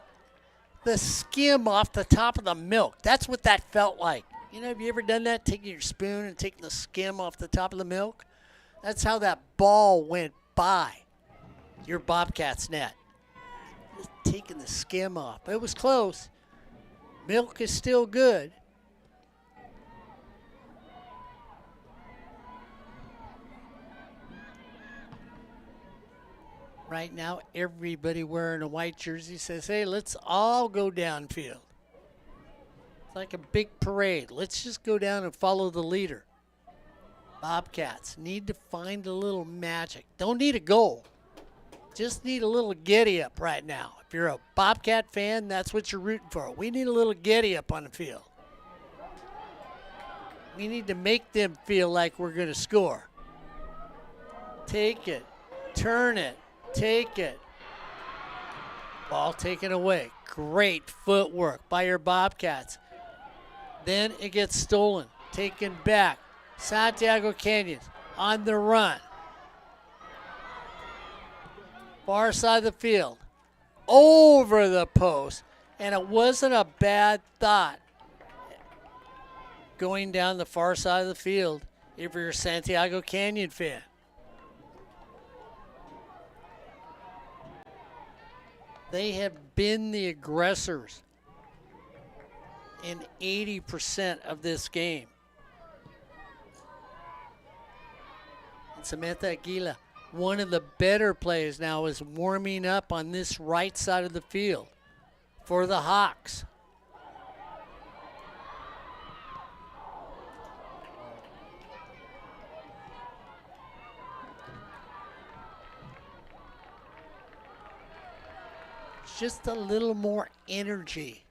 the skim off the top of the milk. That's what that felt like. You know, have you ever done that? Taking your spoon and taking the skim off the top of the milk? That's how that ball went by your Bobcats net. Just taking the skim off. It was close. Milk is still good. Right now, everybody wearing a white jersey says, hey, let's all go downfield. It's like a big parade. Let's just go down and follow the leader. Bobcats need to find a little magic. Don't need a goal. Just need a little giddy up right now. If you're a Bobcat fan, that's what you're rooting for. We need a little giddy up on the field. We need to make them feel like we're going to score. Take it. Turn it. Take it. Ball taken away. Great footwork by your Bobcats. Then it gets stolen. Taken back. Santiago Canyon on the run. Far side of the field. Over the post. And it wasn't a bad thought. Going down the far side of the field if you're a Santiago Canyon fan. They have been the aggressors in 80% of this game. And Samantha Aguila, one of the better players now, is warming up on this right side of the field for the Hawks. Just a little more energy.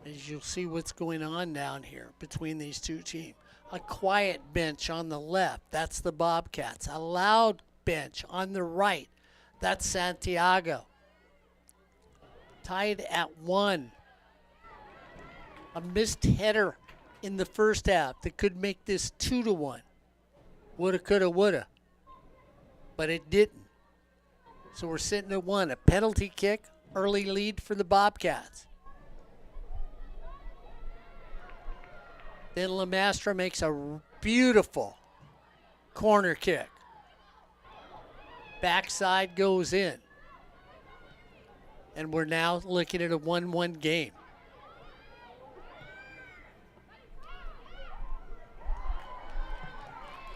As you'll see what's going on down here between these two teams. A quiet bench on the left, that's the Bobcats. A loud bench on the right, that's Santiago. Tied at 1. A missed header in the first half that could make this 2-1. Woulda, coulda, woulda. But it didn't. So we're sitting at 1. A penalty kick, early lead for the Bobcats. Then Lamastra makes a beautiful corner kick. Backside goes in. And we're now looking at a 1-1 game.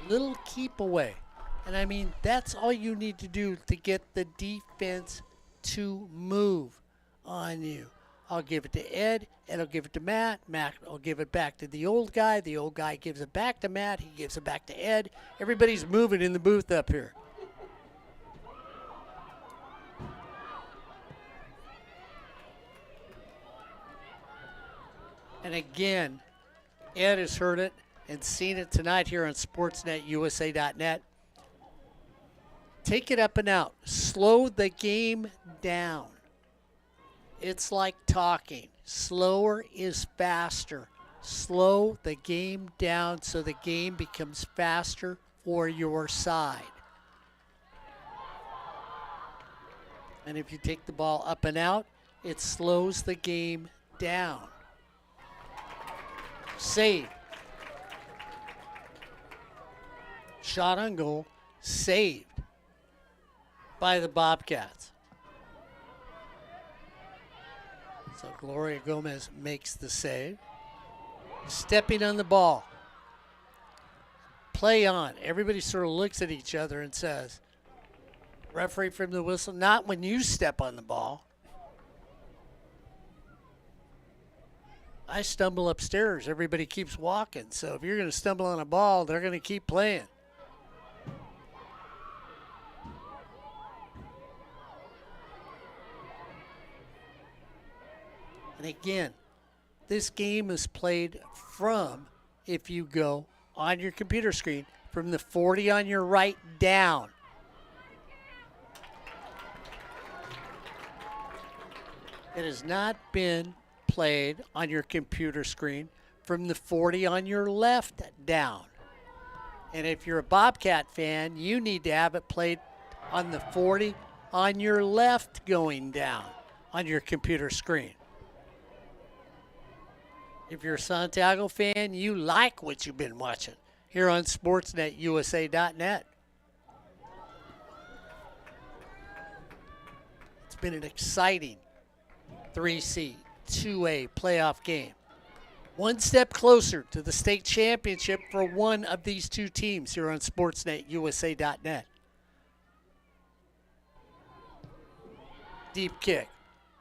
Little keep away And I mean, that's all you need to do to get the defense to move on you. I'll give it to Ed. Ed will give it to Matt. Matt will give it back to the old guy. The old guy gives it back to Matt. He gives it back to Ed. Everybody's moving in the booth up here. And again, Ed has heard it and seen it tonight here on SportsNetUSA.net. Take it up and out. Slow the game down. It's like talking. Slower is faster. Slow the game down so the game becomes faster for your side. And if you take the ball up and out, it slows the game down. Save. Shot on goal. Saved by the Bobcats. So Gloria Gomez makes the save. Stepping on the ball. Play on. Everybody sort of looks at each other and says, referee from the whistle, not when you step on the ball. I stumble upstairs. Everybody keeps walking. So if you're going to stumble on a ball, they're going to keep playing. And again, this game is played from, if you go on your computer screen, from the 40 on your right down. It has not been played on your computer screen from the 40 on your left down. And if you're a Bobcat fan, you need to have it played on the 40 on your left going down on your computer screen. If you're a Santiago fan, you like what you've been watching here on SportsNetUSA.net. It's been an exciting 3C, 2A playoff game. One step closer to the state championship for one of these two teams here on SportsNetUSA.net. Deep kick.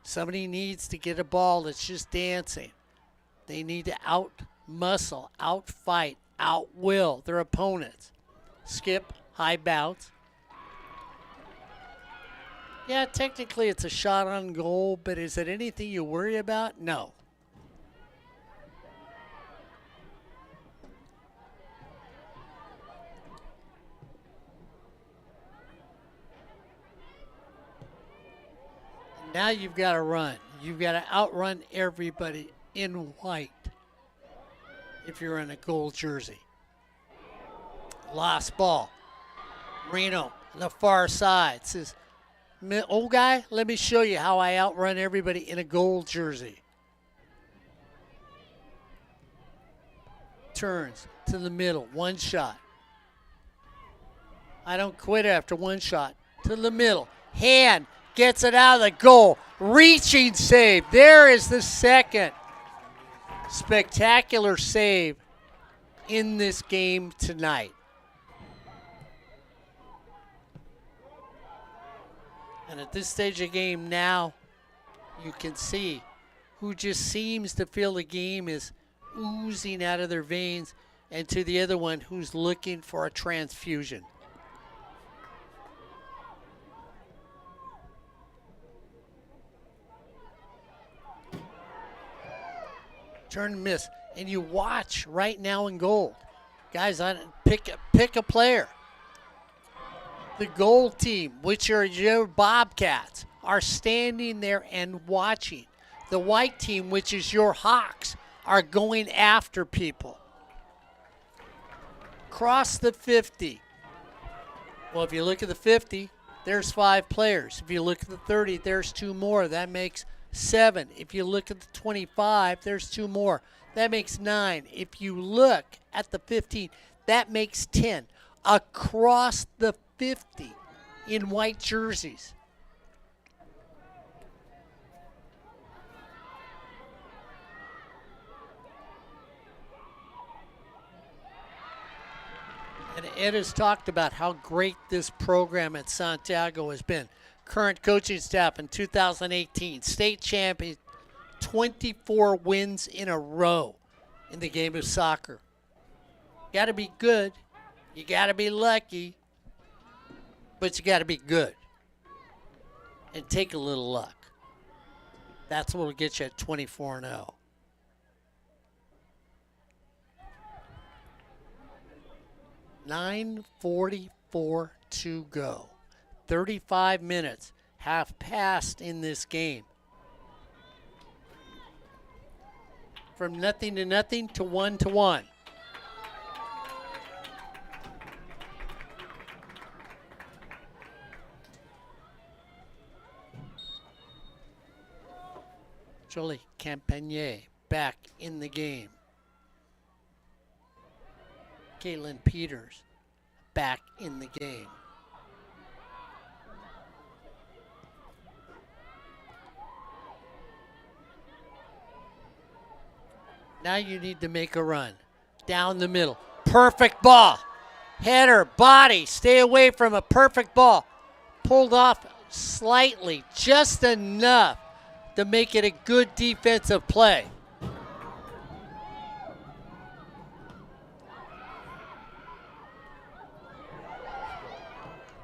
Somebody needs to get a ball that's just dancing. They need to out-muscle, out-fight, out-will their opponents. Skip, high bounce. Yeah, technically it's a shot on goal, but is it anything you worry about? No. Now you've got to run. You've got to outrun everybody in white if you're in a gold jersey. Lost ball. Marino on the far side says, old guy, let me show you how I outrun everybody in a gold jersey. Turns to the middle, one shot. I don't quit after one shot. To the middle, hand gets it out of the goal. Reaching save. There is the second spectacular save in this game tonight. And at this stage of the game now, you can see who just seems to feel the game is oozing out of their veins, and to the other one who's looking for a transfusion. Turn and miss, and you watch right now in gold. Guys, pick a player. The gold team, which are your Bobcats, are standing there and watching. The white team, which is your Hawks, are going after people. Cross the 50. Well, if you look at the 50, there's 5 players. If you look at the 30, there's 2 more. That makes 7. If you look at the 25, there's 2 more. That makes 9. If you look at the 15, that makes 10. Across the 50 in white jerseys. And And Ed has talked about how great this program at Santiago has been. Current coaching staff in 2018, state champion, 24 wins in a row in the game of soccer. Got to be good. You got to be lucky. But you got to be good. And take a little luck. That's what will get you at 24-0. .9:44 to go. 35 minutes have passed in this game. From nothing to nothing to 1-1. Jolie Campagne back in the game. Caitlin Peters back in the game. Now you need to make a run. Down the middle. Perfect ball. Header, body, stay away from a perfect ball. Pulled off slightly, just enough to make it a good defensive play.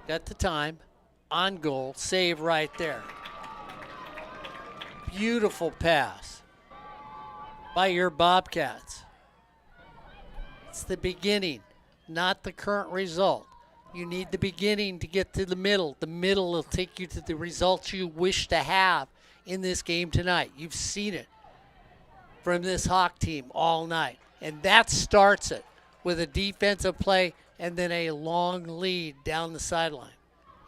Got the time, on goal, save right there. Beautiful pass by your Bobcats. It's the beginning, not the current result. You need the beginning to get to the middle. The middle will take you to the results you wish to have in this game tonight. You've seen it from this Hawk team all night. And that starts it with a defensive play and then a long lead down the sideline.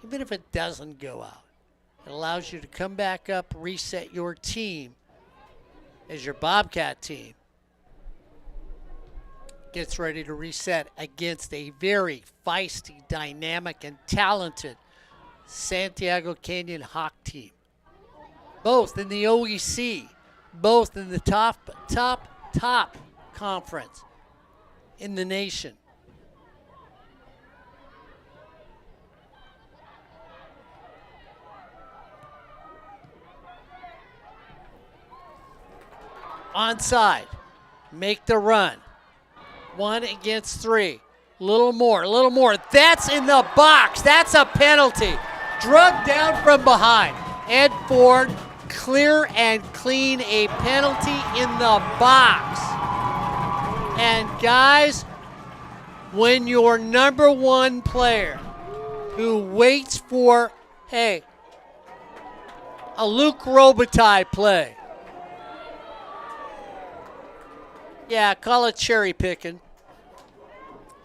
Even if it doesn't go out, it allows you to come back up, reset your team as your Bobcat team gets ready to reset against a very feisty, dynamic, and talented Santiago Canyon Hawk team. Both in the OEC, both in the top conference in the nation. Onside, make the run. 1 against 3. Little more. That's in the box. That's a penalty. Drugged down from behind. Ed Ford, clear and clean, a penalty in the box. And guys, when your number one player who waits for, a Luke Robitaille play. Yeah, call it cherry picking.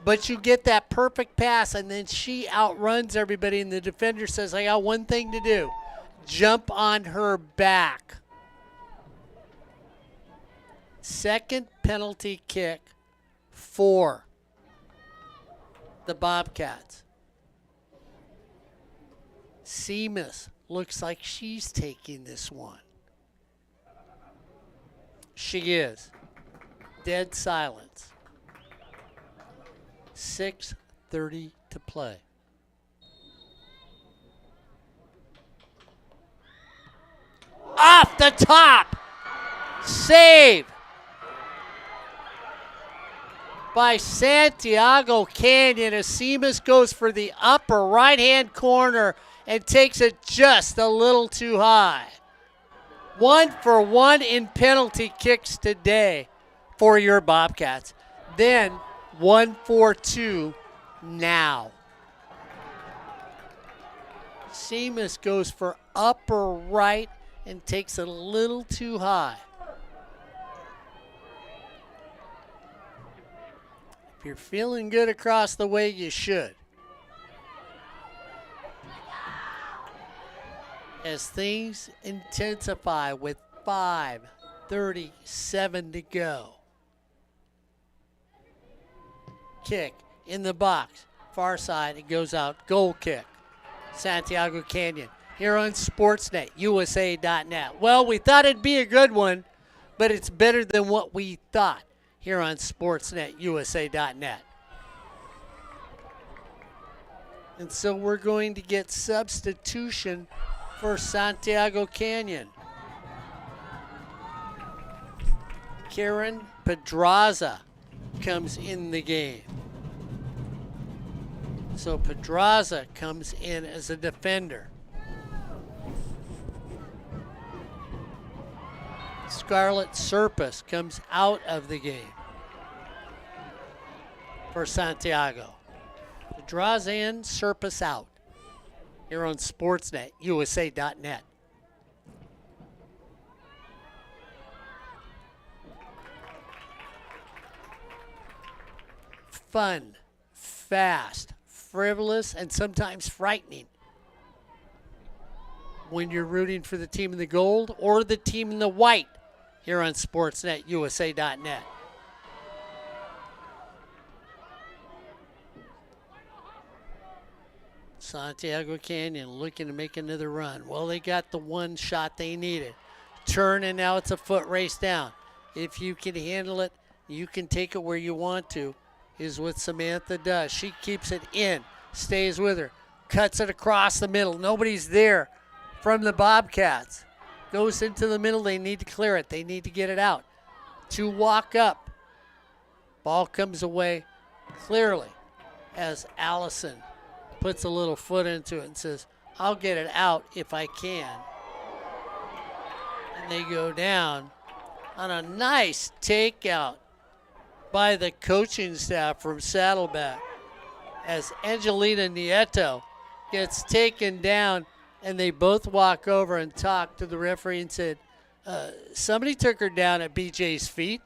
But you get that perfect pass, and then she outruns everybody, and the defender says, I got one thing to do. Jump on her back. Second penalty kick for the Bobcats. Seamus looks like she's taking this one. She is. Dead silence. 6:30 to play. Off the top. Save by Santiago Canyon as Seamus goes for the upper right-hand corner and takes it just a little too high. 1 for 1 in penalty kicks today for your Bobcats. Then 1 for 2 now. Seamus goes for upper right and takes it a little too high. If you're feeling good across the way, you should. As things intensify with 5:37 to go. Kick in the box. Far side, it goes out. Goal kick. Santiago Canyon. Here on Sportsnet, USA.net. Well, we thought it'd be a good one, but it's better than what we thought here on Sportsnet, USA.net. And so we're going to get substitution for Santiago Canyon. Karen Pedraza comes in the game. So Pedraza comes in as a defender. Scarlett Serpis comes out of the game for Santiago. Pedraza in, Serpis out. Here on Sportsnet, USA.net. Fun, fast, frivolous, and sometimes frightening when you're rooting for the team in the gold or the team in the white here on Sportsnet, USA.net. Santiago Canyon looking to make another run. Well, they got the one shot they needed. Turn, and now it's a foot race down. If you can handle it, you can take it where you want to, is what Samantha does. She keeps it in, stays with her, cuts it across the middle. Nobody's there from the Bobcats. Goes into the middle. They need to clear it. They need to get it out. To walk up. Ball comes away clearly as Allison puts a little foot into it and says, I'll get it out if I can. And they go down on a nice takeout by the coaching staff from Saddleback as Angelina Nieto gets taken down, and they both walk over and talk to the referee and said, somebody took her down at BJ's feet.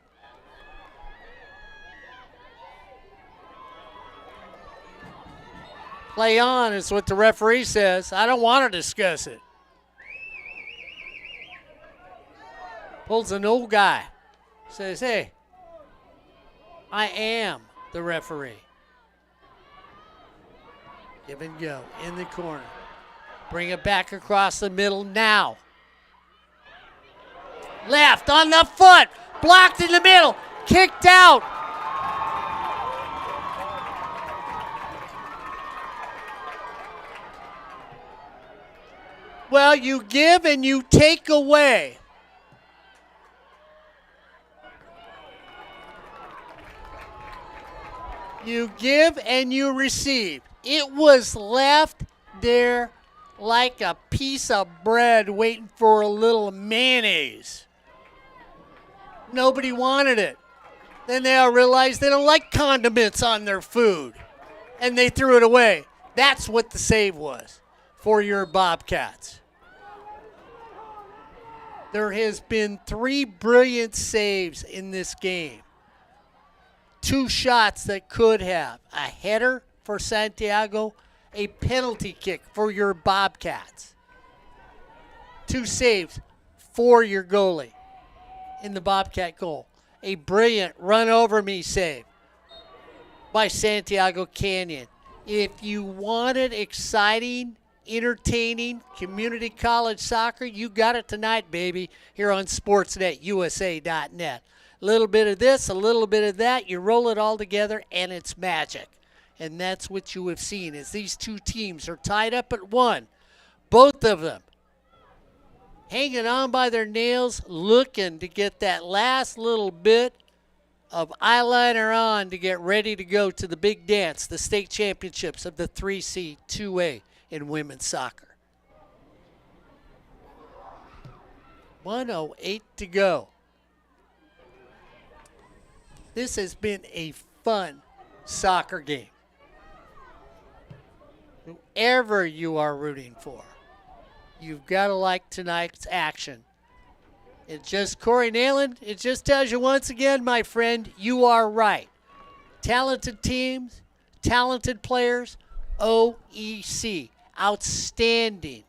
Play on is what the referee says. I don't want to discuss it. Pulls an old guy. Says, hey, I am the referee. Give and go in the corner. Bring it back across the middle now. Left on the foot. Blocked in the middle. Kicked out. Well, you give and you take away. You give and you receive. It was left there like a piece of bread waiting for a little mayonnaise. Nobody wanted it. Then they all realized they don't like condiments on their food, and they threw it away. That's what the save was for your Bobcats. There has been 3 brilliant saves in this game. 2 shots that could have. A header for Santiago, a penalty kick for your Bobcats. 2 saves for your goalie in the Bobcat goal. A brilliant run-over-me save by Santiago Canyon. If you wanted exciting, entertaining community college soccer, you got it tonight, baby, here on Sportsnet, USA.net. A little bit of this, a little bit of that. You roll it all together, and it's magic. And that's what you have seen as these two teams are tied up at 1. Both of them hanging on by their nails, looking to get that last little bit of eyeliner on to get ready to go to the big dance, the state championships of the 3C 2A in women's soccer. 1:08 to go. This has been a fun soccer game. Whoever you are rooting for, you've got to like tonight's action. It just, Corey Nayland, it just tells you once again, my friend, you are right. Talented teams, talented players, OEC, outstanding,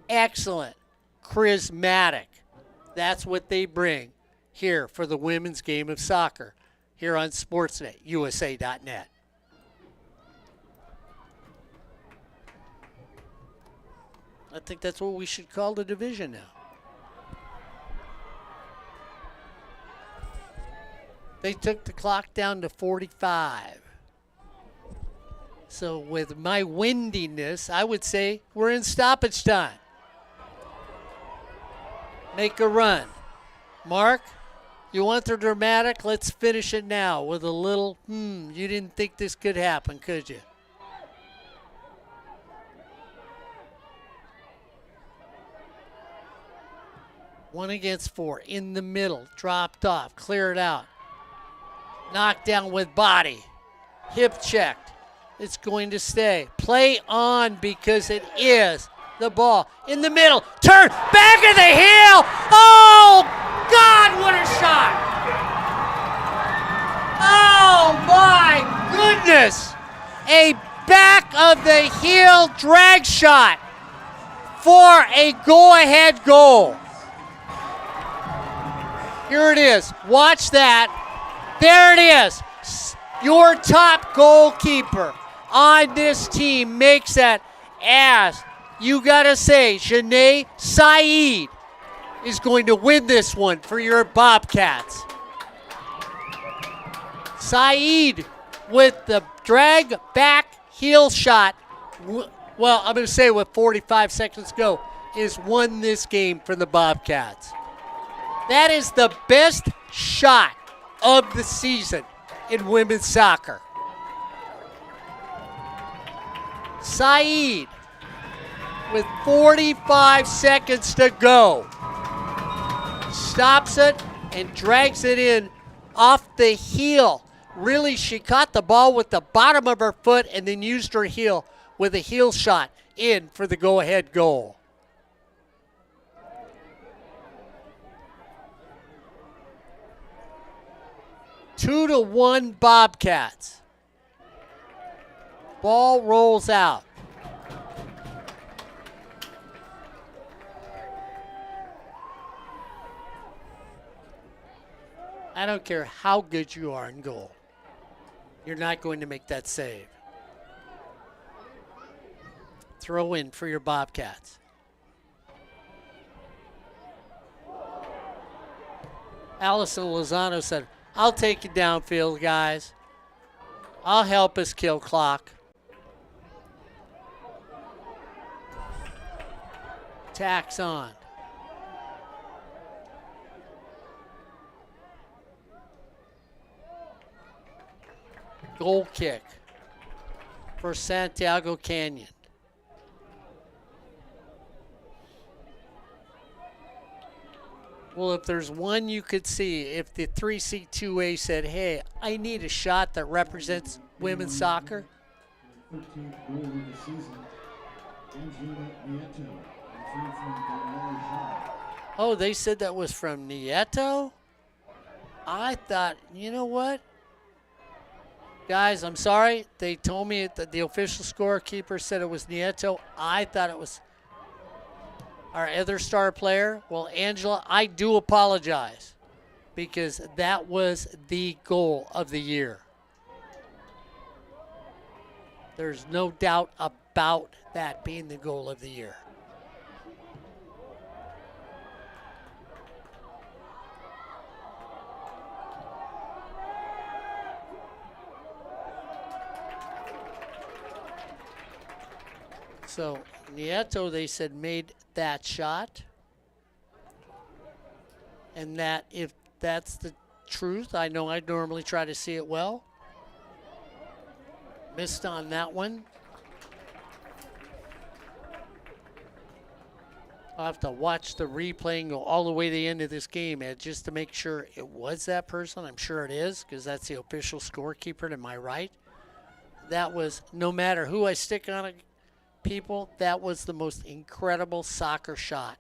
excellent, charismatic. That's what they bring here for the women's game of soccer here on Sportsnet, USA.net. I think that's what we should call the division now. They took the clock down to 45. So with my windiness, I would say we're in stoppage time. Make a run. Mark, you want the dramatic? Let's finish it now with a little, you didn't think this could happen, could you? One against four, in the middle, dropped off, cleared out. Knocked down with body, hip checked. It's going to stay. Play on because it is the ball in the middle. Turn back of the heel. Oh, God, what a shot. Oh, my goodness. A back of the heel drag shot for a go-ahead goal. Here it is. Watch that. There it is. Your top goalkeeper on this team makes that, as you gotta say, Janae Saeed is going to win this one for your Bobcats. Saeed with the drag back heel shot, well, I'm going to say with 45 seconds to go, is won this game for the Bobcats. That is the best shot of the season in women's soccer. Saeed with 45 seconds to go stops it and drags it in off the heel. Really, she caught the ball with the bottom of her foot and then used her heel with a heel shot in for the go-ahead goal. Two to one Bobcats. Ball rolls out. I don't care how good you are in goal. You're not going to make that save. Throw in for your Bobcats. Allison Lozano said, I'll take you downfield, guys. I'll help us kill clock. Tacks on. Goal kick for Santiago Canyon. Well, if there's one you could see, if the 3C2A said, hey, I need a shot that represents women's soccer. 13th goal of the season. Angela Nieto. Oh, they said that was from Nieto? I thought, you know what? Guys, I'm sorry. They told me that the official scorekeeper said it was Nieto. I thought it was our other star player. Well, Angela, I do apologize because that was the goal of the year. There's no doubt about that being the goal of the year. So Nieto, they said, made that shot. And that, if that's the truth, I know I normally try to see it well. Missed on that one. I'll have to watch the replay and go all the way to the end of this game, Ed, just to make sure it was that person. I'm sure it is, because that's the official scorekeeper to my right. That was, no matter who I stick on it, people, that was the most incredible soccer shot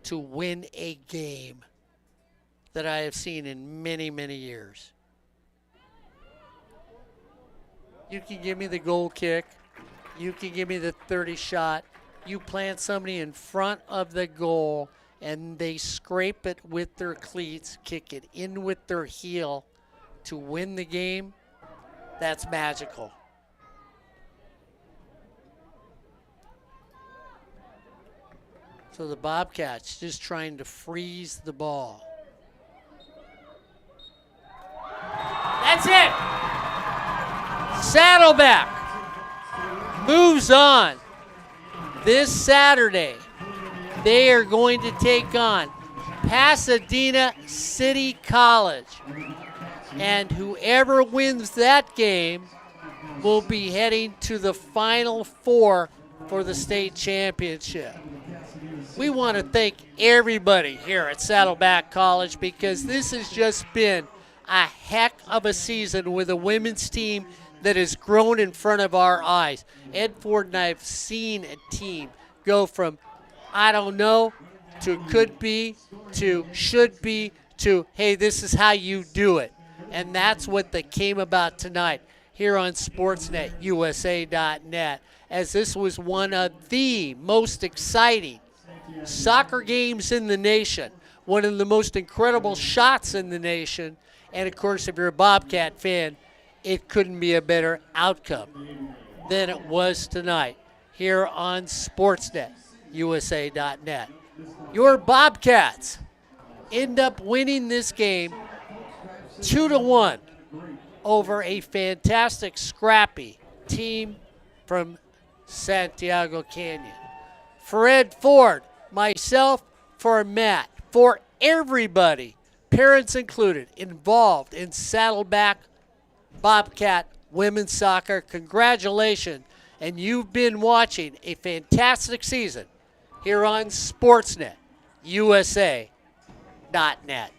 to win a game that I have seen in many, many years. You can give me the goal kick. You can give me the 30 shot. You plant somebody in front of the goal and they scrape it with their cleats, kick it in with their heel to win the game. That's magical. So the Bobcats just trying to freeze the ball. That's it. Saddleback moves on. This Saturday, they are going to take on Pasadena City College. And whoever wins that game will be heading to the Final Four for the state championship. We want to thank everybody here at Saddleback College because this has just been a heck of a season with a women's team that has grown in front of our eyes. Ed Ford and I have seen a team go from I don't know to could be to should be to hey, this is how you do it. And that's what that came about tonight here on SportsNetUSA.net, as this was one of the most exciting soccer games in the nation, one of the most incredible shots in the nation, and of course, if you're a Bobcat fan, it couldn't be a better outcome than it was tonight here on SportsNetUSA.net. Your Bobcats end up winning this game 2-1 over a fantastic, scrappy team from Santiago Canyon. For Ed Ford, myself, for Matt, for everybody, parents included, involved in Saddleback Bobcat women's soccer, congratulations. And you've been watching a fantastic season here on SportsNetUSA.net.